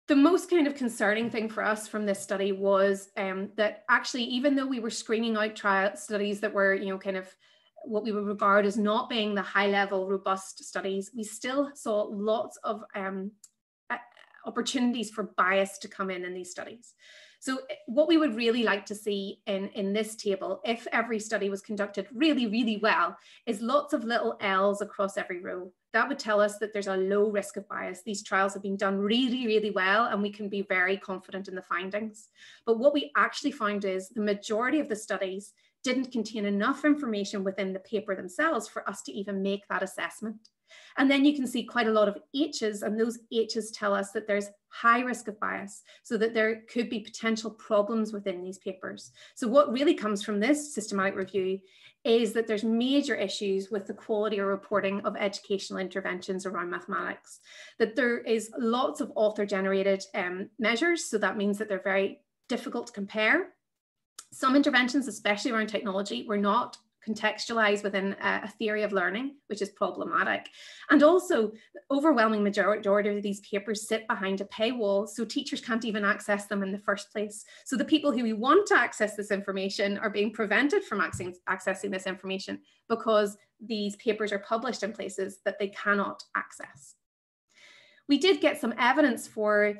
The most kind of concerning thing for us from this study was that actually, even though we were screening out trial studies that were, kind of what we would regard as not being the high level, robust studies, we still saw lots of opportunities for bias to come in these studies. So what we would really like to see in this table, if every study was conducted really, really well, is lots of little L's across every row. That would tell us that there's a low risk of bias. These trials have been done really, really well, and we can be very confident in the findings. But what we actually found is the majority of the studies didn't contain enough information within the paper themselves for us to even make that assessment. And then you can see quite a lot of H's, and those H's tell us that there's high risk of bias, so that there could be potential problems within these papers. So what really comes from this systematic review is that there's major issues with the quality or reporting of educational interventions around mathematics, that there is lots of author-generated measures, so that means that they're very difficult to compare. Some interventions, especially around technology, were not contextualized within a theory of learning, which is problematic. And also, the overwhelming majority of these papers sit behind a paywall, so teachers can't even access them in the first place. So the people who want to access this information are being prevented from accessing this information because these papers are published in places that they cannot access. We did get some evidence for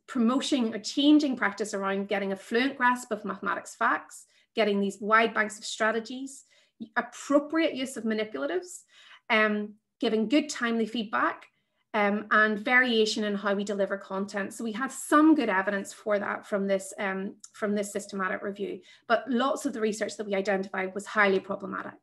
promoting or changing practice around getting a fluent grasp of mathematics facts, getting these wide banks of strategies, appropriate use of manipulatives, giving good timely feedback, and variation in how we deliver content. So we had some good evidence for that from this systematic review, but lots of the research that we identified was highly problematic.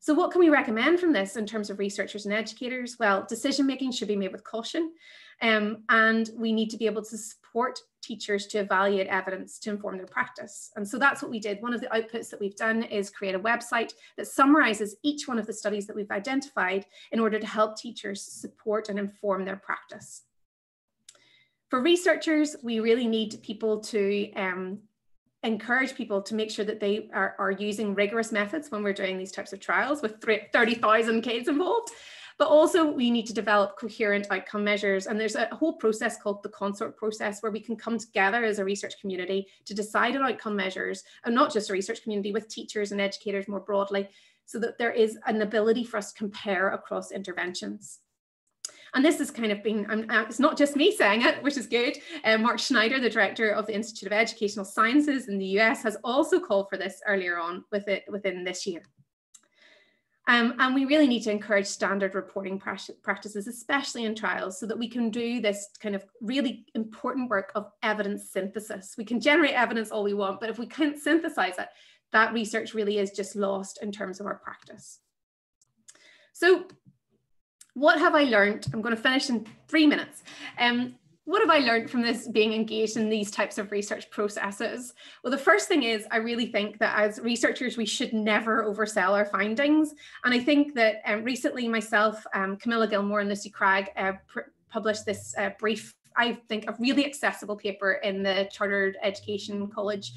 So what can we recommend from this in terms of researchers and educators? Well, decision-making should be made with caution, and we need to be able to support teachers to evaluate evidence to inform their practice. And so that's what we did. One of the outputs that we've done is create a website that summarizes each one of the studies that we've identified in order to help teachers support and inform their practice. For researchers, we really need people to encourage people to make sure that they are using rigorous methods when we're doing these types of trials with 30,000 kids involved. But also we need to develop coherent outcome measures. And there's a whole process called the consort process where we can come together as a research community to decide on outcome measures, and not just a research community, with teachers and educators more broadly, so that there is an ability for us to compare across interventions. And this has kind of been, it's not just me saying it, which is good. Mark Schneider, the director of the Institute of Educational Sciences in the US, has also called for this earlier on within this year. And we really need to encourage standard reporting practices, especially in trials, so that we can do this kind of really important work of evidence synthesis. We can generate evidence all we want, but if we can't synthesize it, that research really is just lost in terms of our practice. So what have I learned? I'm going to finish in 3 minutes. What have I learned from this being engaged in these types of research processes? Well, the first thing is I really think that as researchers, we should never oversell our findings. And I think that recently myself, Camilla Gilmore and Lucy Cragg published this brief, I think, a really accessible paper in the Chartered Education College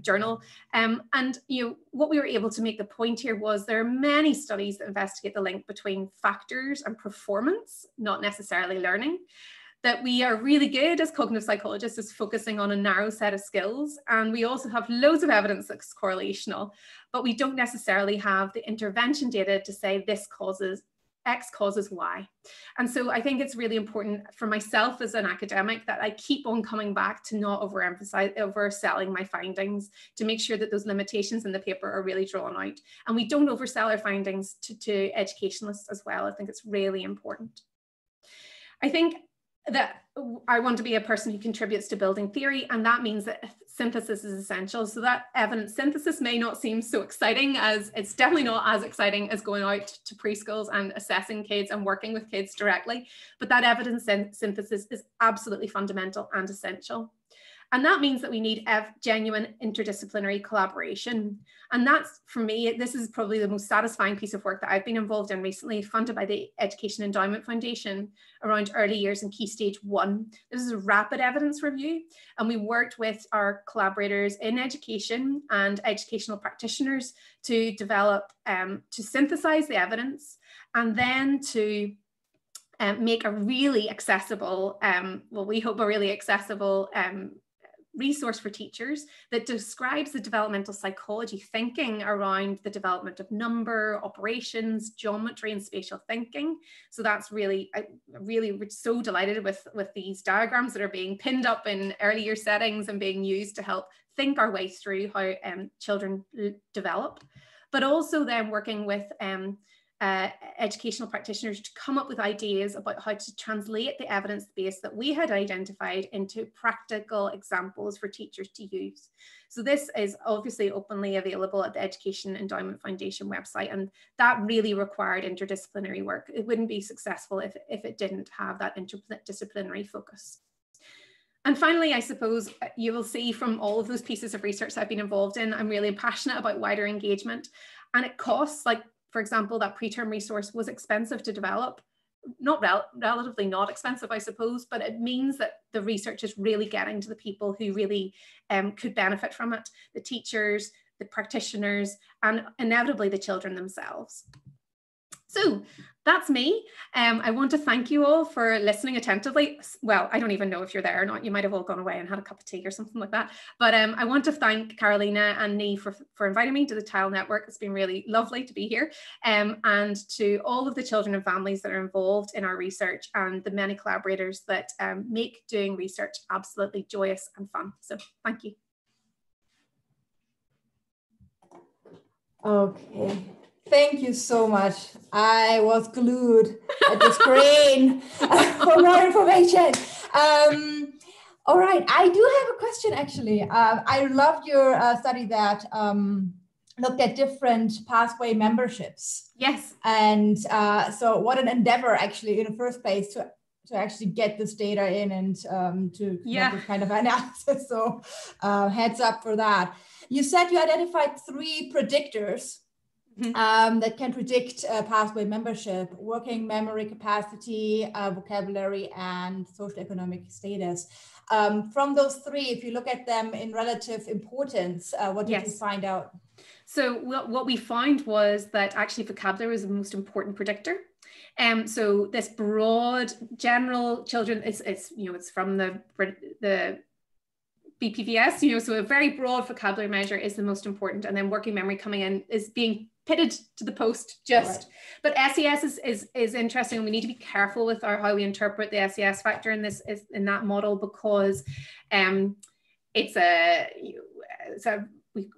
journal. And what we were able to make the point here was there are many studies that investigate the link between factors and performance, not necessarily learning. That we are really good as cognitive psychologists is focusing on a narrow set of skills. And we also have loads of evidence that's correlational, but we don't necessarily have the intervention data to say this causes X causes Y. And so I think it's really important for myself as an academic that I keep on coming back to not overselling my findings, to make sure that those limitations in the paper are really drawn out. And we don't oversell our findings to educationalists as well. I think it's really important. I think that I want to be a person who contributes to building theory, and that means that synthesis is essential. So that evidence synthesis may not seem so exciting, as it's definitely not as exciting as going out to preschools and assessing kids and working with kids directly, but that evidence synthesis is absolutely fundamental and essential. And that means that we need genuine interdisciplinary collaboration. And that's, for me, this is probably the most satisfying piece of work that I've been involved in recently, funded by the Education Endowment Foundation around early years and key stage 1. This is a rapid evidence review. And we worked with our collaborators in education and educational practitioners to develop, to synthesize the evidence, and then to make a really accessible, well, we hope a really accessible resource for teachers that describes the developmental psychology thinking around the development of number, operations, geometry, and spatial thinking. So that's really, we're so delighted with these diagrams that are being pinned up in early year settings and being used to help think our way through how children develop, but also then working with educational practitioners to come up with ideas about how to translate the evidence base that we had identified into practical examples for teachers to use. So this is obviously openly available at the Education Endowment Foundation website, and that really required interdisciplinary work. It wouldn't be successful if it didn't have that interdisciplinary focus. And finally, I suppose you will see from all of those pieces of research I've been involved in, I'm really passionate about wider engagement, and it costs, like, for example, that preterm resource was expensive to develop, relatively not expensive, I suppose, but it means that the research is really getting to the people who really could benefit from it, the teachers, the practitioners, and inevitably the children themselves. So that's me. I want to thank you all for listening attentively. Well, I don't even know if you're there or not. You might have all gone away and had a cup of tea or something like that. But I want to thank Carolina and Nee for inviting me to the TILE Network. It's been really lovely to be here. And to all of the children and families that are involved in our research and the many collaborators that make doing research absolutely joyous and fun. So thank you. Okay. Thank you so much. I was glued at the screen for more information. All right, I do have a question actually. I loved your study that looked at different pathway memberships. Yes. And so what an endeavor actually in the first place to actually get this data in and to make this kind of analysis. So heads up for that. You said you identified 3 predictors that can predict pathway membership: working memory capacity, vocabulary, and socioeconomic status. From those 3, if you look at them in relative importance, what did you find out? So what we found was that actually vocabulary was the most important predictor. So this broad general children, it's from the BPVS, so a very broad vocabulary measure is the most important, and then working memory coming in is being pitted to the post just. But SES is interesting, and we need to be careful with how we interpret the SES factor in that model, because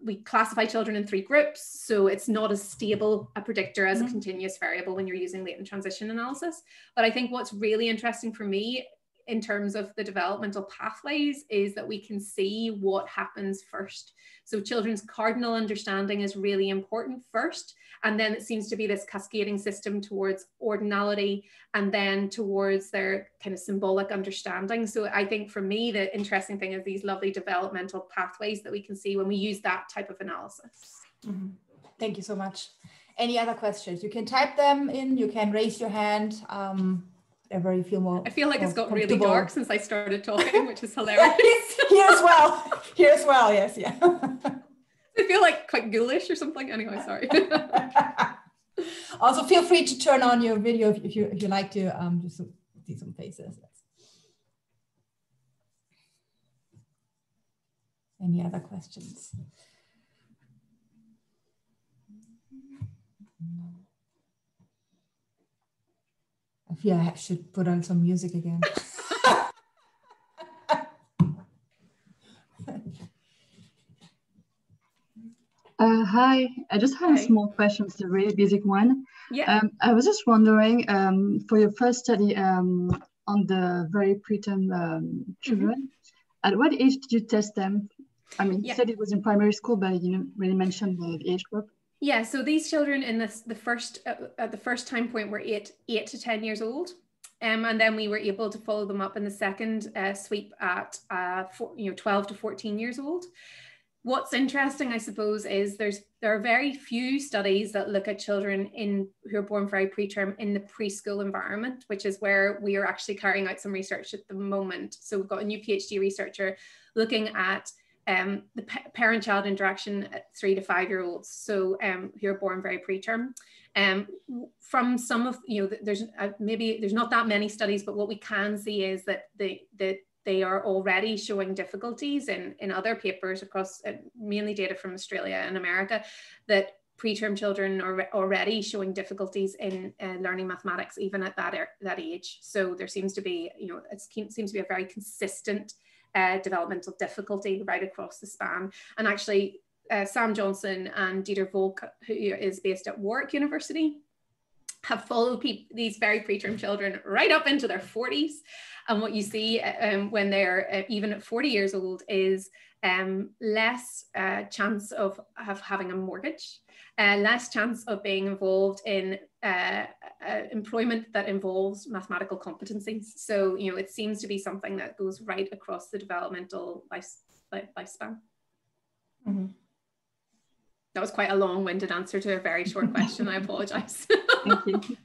we classify children in 3 groups, so it's not as stable a predictor as a continuous variable when you're using latent transition analysis. But I think what's really interesting for me in terms of the developmental pathways is that we can see what happens first. So children's cardinal understanding is really important first, and then it seems to be this cascading system towards ordinality and then towards their kind of symbolic understanding. So I think for me, the interesting thing is these lovely developmental pathways that we can see when we use that type of analysis. Thank you so much. Any other questions? You can type them in, you can raise your hand. Whatever you feel more. I feel like it's got really dark since I started talking, which is hilarious. Here as well. Here as well. Yes. Yeah. I feel like quite ghoulish or something. Anyway, sorry. Also, feel free to turn on your video if you like to just see some faces. Any other questions? I feel I should put on some music again. Hi, I just have a small question. It's a really basic one. Yeah. I was just wondering, for your first study on the very preterm children, at what age did you test them? I mean, you said it was in primary school, but you didn't really mention the age group. Yeah, so these children in at the first time point were 8 to 10 years old, and then we were able to follow them up in the second sweep at 12 to 14 years old. What's interesting, I suppose, is there are very few studies that look at children who are born very preterm in the preschool environment, which is where we are actually carrying out some research at the moment. So we've got a new PhD researcher looking at the parent-child interaction at 3 to 5 year olds, so who are born very preterm. From some of, there's maybe there's not that many studies, but what we can see is that they are already showing difficulties in other papers across, mainly data from Australia and America, that preterm children are already showing difficulties in learning mathematics even at that age. So there seems to be, it seems to be a very consistent developmental difficulty right across the span. And actually, Sam Johnson and Dieter Volk, who is based at Warwick University, have followed these very preterm children right up into their 40s. And what you see when they're even at 40 years old is less chance of having a mortgage, less chance of being involved in employment that involves mathematical competencies. So, it seems to be something that goes right across the developmental lifespan. Mm-hmm. That was quite a long-winded answer to a very short question. I apologize. Thank you.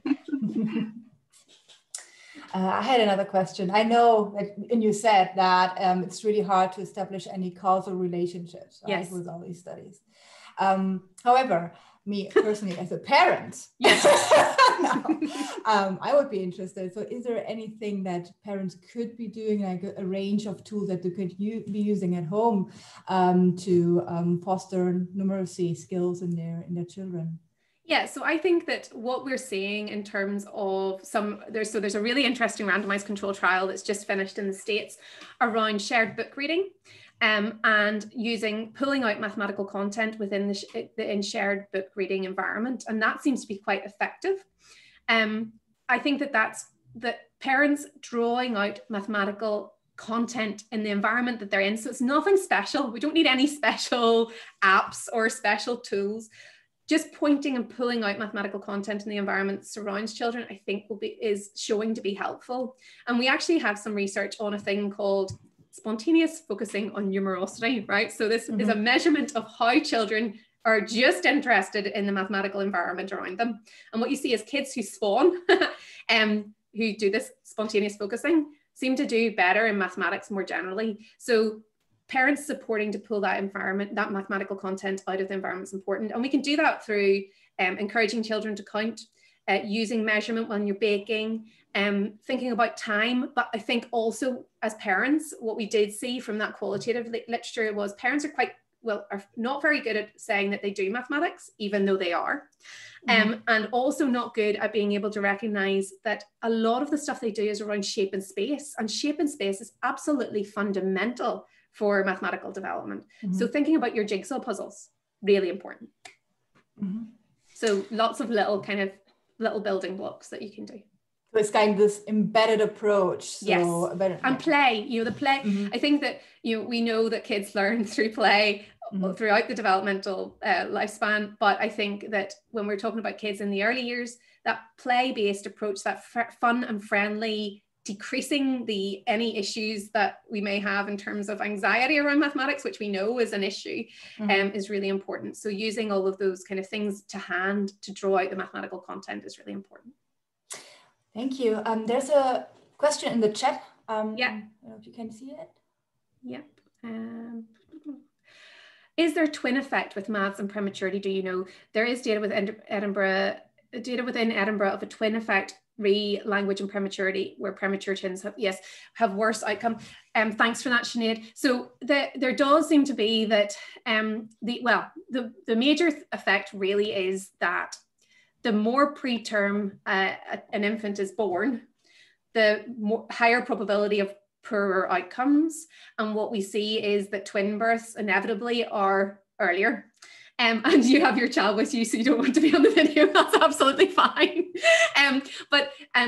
I had another question. I know that, and you said that it's really hard to establish any causal relationships, right, yes, with all these studies. However, me personally as a parent, yes. I would be interested. So is there anything that parents could be doing, like a range of tools that they could be using at home to foster numeracy skills in their children? Yeah, so I think that what we're seeing in terms of there's a really interesting randomized control trial that's just finished in the States around shared book reading. And pulling out mathematical content within the shared book reading environment. And that seems to be quite effective. I think that parents drawing out mathematical content in the environment that they're in. So it's nothing special. We don't need any special apps or special tools. Just pointing and pulling out mathematical content in the environment that surrounds children, I think is showing to be helpful. And we actually have some research on a thing called spontaneous focusing on numerosity, right? So this is a measurement of how children are just interested in the mathematical environment around them. And what you see is kids who spawn, who do this spontaneous focusing, seem to do better in mathematics more generally. So parents supporting to pull that mathematical content out of the environment is important. And we can do that through encouraging children to count, using measurement when you're baking, thinking about time. But I think also as parents, what we did see from that qualitative literature was parents are not very good at saying that they do mathematics, even though they are. And also not good at being able to recognize that a lot of the stuff they do is around shape and space. And shape and space is absolutely fundamental for mathematical development. So thinking about your jigsaw puzzles, really important. So lots of little building blocks that you can do. So it's kind of this embedded approach. So yes, and play, the play. I think that, we know that kids learn through play throughout the developmental lifespan. But I think that when we're talking about kids in the early years, that play-based approach, that fun and friendly, decreasing any issues that we may have in terms of anxiety around mathematics, which we know is an issue, is really important. So using all of those kind of things to hand to draw out the mathematical content is really important. Thank you. There's a question in the chat. Yeah. I don't know if you can see it. Yep. Is there a twin effect with maths and prematurity? Do you know? There is data within Edinburgh of a twin effect language and prematurity, where premature twins have worse outcome. Thanks for that, Sinead. So there does seem to be that the major effect really is that the more preterm an infant is born, the higher probability of poorer outcomes. And what we see is that twin births inevitably are earlier. And you have your child with you, so you don't want to be on the video. That's absolutely fine.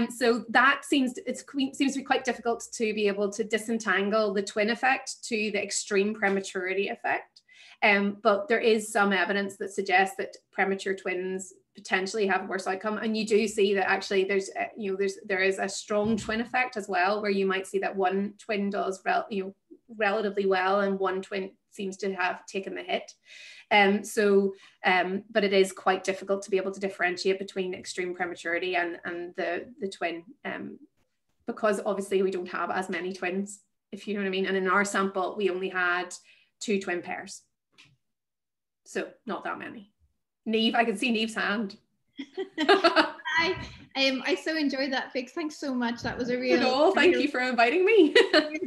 So that seems to be quite difficult to be able to disentangle the twin effect to the extreme prematurity effect. But there is some evidence that suggests that premature twins potentially have a worse outcome. And you do see that actually there is a strong twin effect as well, where you might see that one twin does relatively well and one twin seems to have taken the hit. But it is quite difficult to be able to differentiate between extreme prematurity and the twin, because obviously we don't have as many twins, if you know what I mean. And in our sample, we only had 2 twin pairs. So not that many. Neve, I can see Neve's hand. I so enjoyed that, Vix. Thanks so much. That was a real thank you for inviting me.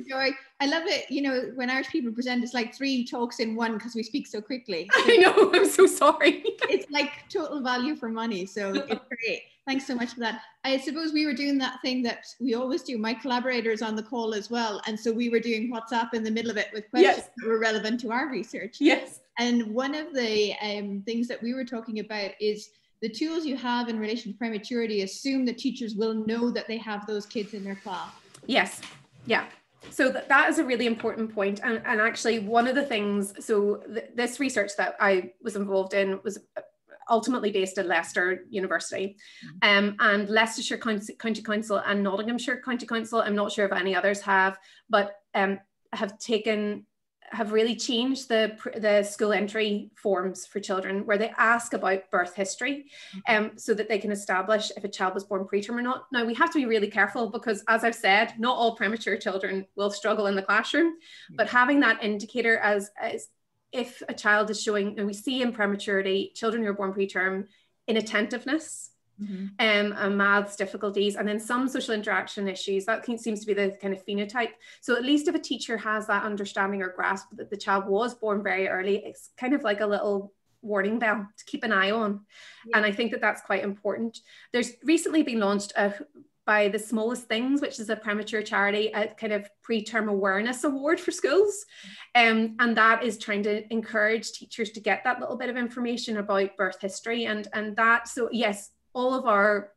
Joy. I love it. You know, when Irish people present, it's like 3 talks in one because we speak so quickly. So I know, I'm so sorry. It's like total value for money. So it's great. Thanks so much for that. I suppose we were doing that thing that we always do. My collaborators on the call as well. And so we were doing WhatsApp in the middle of it with questions that were relevant to our research. Yes. And one of the things that we were talking about is the tools you have in relation to prematurity assume that teachers will know that they have those kids in their class. Yes. Yeah. So that is a really important point. And actually one of the things, so this research that I was involved in was ultimately based at Leicester University, and Leicestershire County Council and Nottinghamshire County Council, I'm not sure if any others have, but have really changed the school entry forms for children, where they ask about birth history, so that they can establish if a child was born preterm or not. Now, we have to be really careful because, as I've said, not all premature children will struggle in the classroom, but having that indicator as if a child is showing, and we see in prematurity, children who are born preterm, inattentiveness, and maths difficulties, and then some social interaction issues. That seems to be the kind of phenotype. So at least if a teacher has that understanding or grasp that the child was born very early, it's kind of like a little warning bell to keep an eye on. And I think that that's quite important. There's recently been launched by The Smallest Things, which is a premature charity, a kind of preterm awareness award for schools. And that is trying to encourage teachers to get that little bit of information about birth history and that. So yes, all of our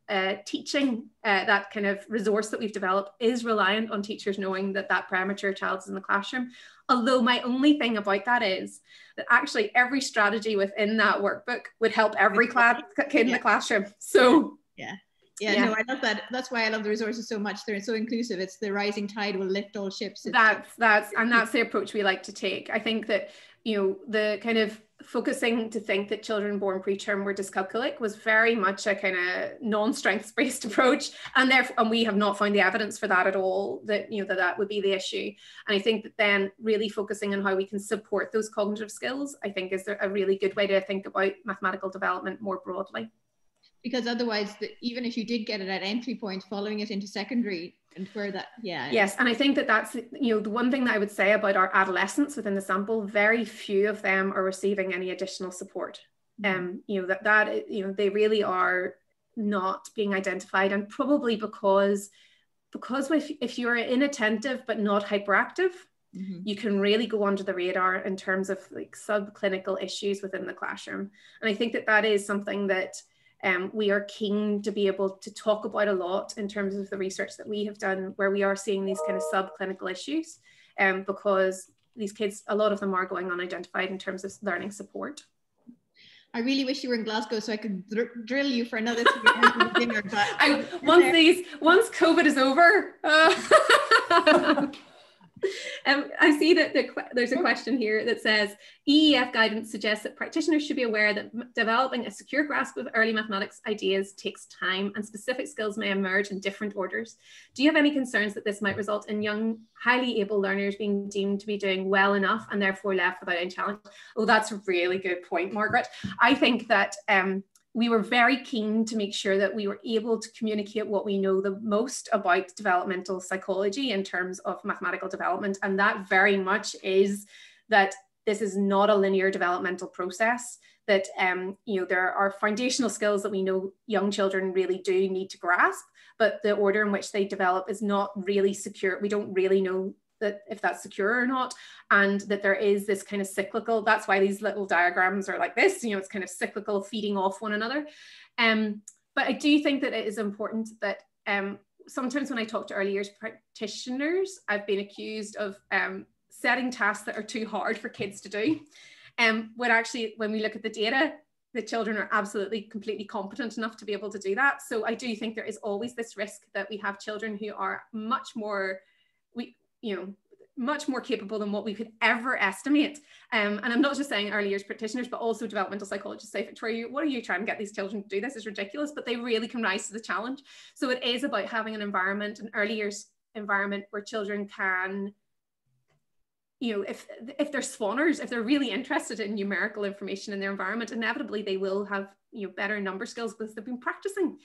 teaching, that kind of resource that we've developed is reliant on teachers knowing that that premature child is in the classroom. Although my only thing about that is that actually every strategy within that workbook would help every kid in the classroom. So yeah, no, I love that. That's why I love the resources so much. They're so inclusive. It's the rising tide will lift all ships. That's the approach we like to take. I think that, you know, the kind of focusing to think that children born preterm were dyscalculic was very much a kind of non-strengths based approach, and we have not found the evidence for that at all, that, you know, that would be the issue. And I think that then really focusing on how we can support those cognitive skills, I think, is a really good way to think about mathematical development more broadly. Because otherwise, even if you did get it at entry point, following it into secondary and where that, Yes, and I think that that's, you know, the one thing that I would say about our adolescents within the sample, very few of them are receiving any additional support. You know, that you know, they really are not being identified, and probably because if you're inattentive but not hyperactive, you can really go under the radar in terms of like subclinical issues within the classroom. And I think that that is something that we are keen to be able to talk about a lot in terms of the research that we have done, where we are seeing these kind of subclinical issues, because these kids, a lot of them are going unidentified in terms of learning support. I really wish you were in Glasgow so I could drill you for another 3 hours of dinner. But once COVID is over. I see that there's a question here that says EEF guidance suggests that practitioners should be aware that developing a secure grasp of early mathematics ideas takes time and specific skills may emerge in different orders. Do you have any concerns that this might result in young, highly able learners being deemed to be doing well enough and therefore left without any challenge? Oh, that's a really good point, Margaret. I think that we were very keen to make sure that we were able to communicate what we know the most about developmental psychology in terms of mathematical development. And that very much is that this is not a linear developmental process, that you know, there are foundational skills that we know young children really do need to grasp, but the order in which they develop is not really secure. We don't really know that if that's secure or not, and that there is this kind of cyclical, that's why these little diagrams are like this, you know, it's kind of cyclical, feeding off one another. But I do think that it is important that sometimes when I talk to early years practitioners, I've been accused of setting tasks that are too hard for kids to do. When actually, when we look at the data, the children are absolutely completely competent enough to be able to do that. So I do think there is always this risk that we have children who are much more capable than what we could ever estimate. And I'm not just saying early years practitioners, but also developmental psychologists say, Victoria, what are you trying to get these children to do? This is ridiculous, but they really can rise to the challenge. So it is about having an environment, an early years environment, where children can you know, if they're spawners, if they're really interested in numerical information in their environment, inevitably they will have, you know, better number skills because they've been practicing.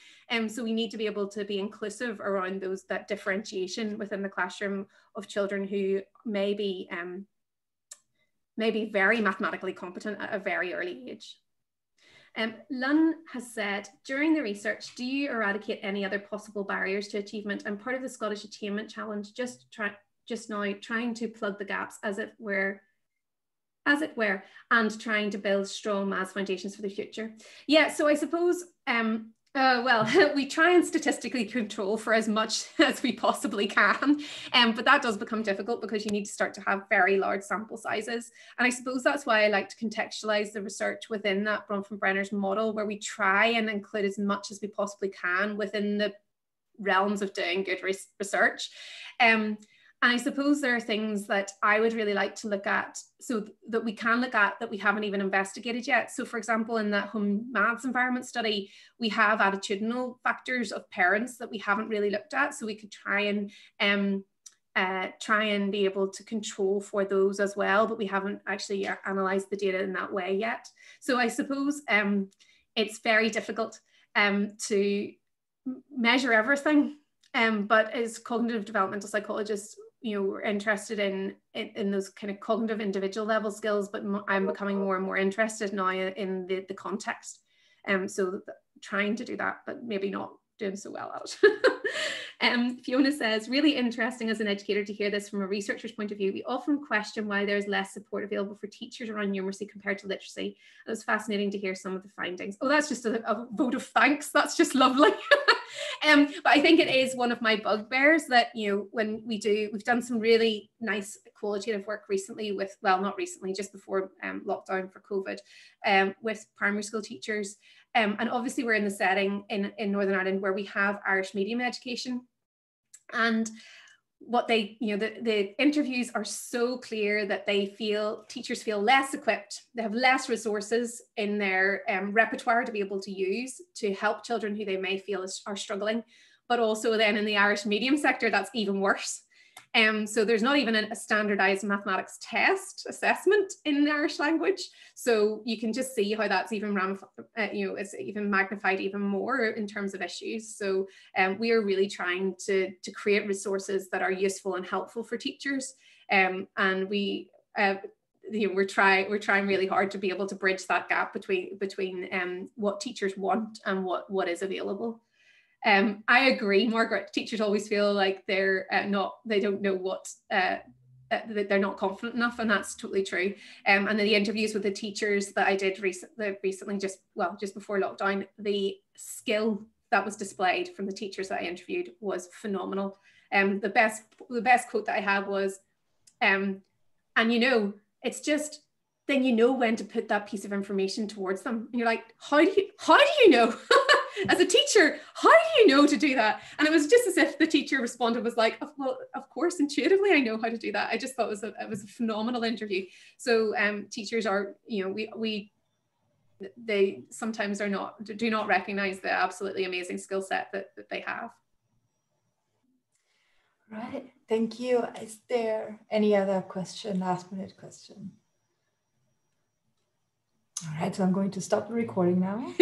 So we need to be able to be inclusive around that differentiation within the classroom of children who may be very mathematically competent at a very early age. Lun has said, during the research, do you eradicate any other possible barriers to achievement? And part of the Scottish Attainment Challenge just now trying to plug the gaps as it were, and trying to build strong maths foundations for the future. Yeah, so I suppose, well, we try and statistically control for as much as we possibly can, but that does become difficult because you need to start to have very large sample sizes. And I suppose that's why I like to contextualize the research within that Bronfenbrenner's model, where we try and include as much as we possibly can within the realms of doing good research. And I suppose there are things that I would really like to look at, so that we can look at that we haven't even investigated yet. So for example, in that home maths environment study, we have attitudinal factors of parents that we haven't really looked at. So we could try and be able to control for those as well, but we haven't actually analysed the data in that way yet. So I suppose it's very difficult to measure everything. But as cognitive developmental psychologists, you know, we're interested in those kind of cognitive individual level skills, but I'm becoming more and more interested now in the context. So trying to do that, but maybe not doing so well at it. Fiona says, really interesting as an educator to hear this from a researcher's point of view. We often question why there's less support available for teachers around numeracy compared to literacy. It was fascinating to hear some of the findings. Oh, that's just a vote of thanks. That's just lovely. But I think it is one of my bugbears that, you know, when we've done some really nice qualitative work recently with, well, not recently, just before lockdown for COVID, with primary school teachers. And obviously we're in the setting in Northern Ireland where we have Irish medium education. And what they, you know, the interviews are so clear that teachers feel less equipped. They have less resources in their repertoire to be able to use to help children who they may feel are struggling. But also then in the Irish medium sector, that's even worse. So there's not even a standardized mathematics test assessment in the Irish language. So you can just see how that's even it's even magnified even more in terms of issues. So we are really trying to create resources that are useful and helpful for teachers. And we, you know, we're trying really hard to be able to bridge that gap between what teachers want and what is available. I agree, Margaret. Teachers always feel like they don't know what, they're not confident enough, and that's totally true. And the interviews with the teachers that I did recently, just before lockdown, the skill that was displayed from the teachers that I interviewed was phenomenal. The best quote that I had was, and you know, it's just, then you know when to put that piece of information towards them. And you're like, how do you know? As a teacher, how do you know to do that? And it was just as if the teacher responded was like, oh, well, of course, intuitively, I know how to do that. I just thought it was a phenomenal interview. So teachers are, you know, they sometimes do not recognize the absolutely amazing skill set that they have. Right, thank you. Is there any other question, last minute question? All right, so I'm going to stop the recording now.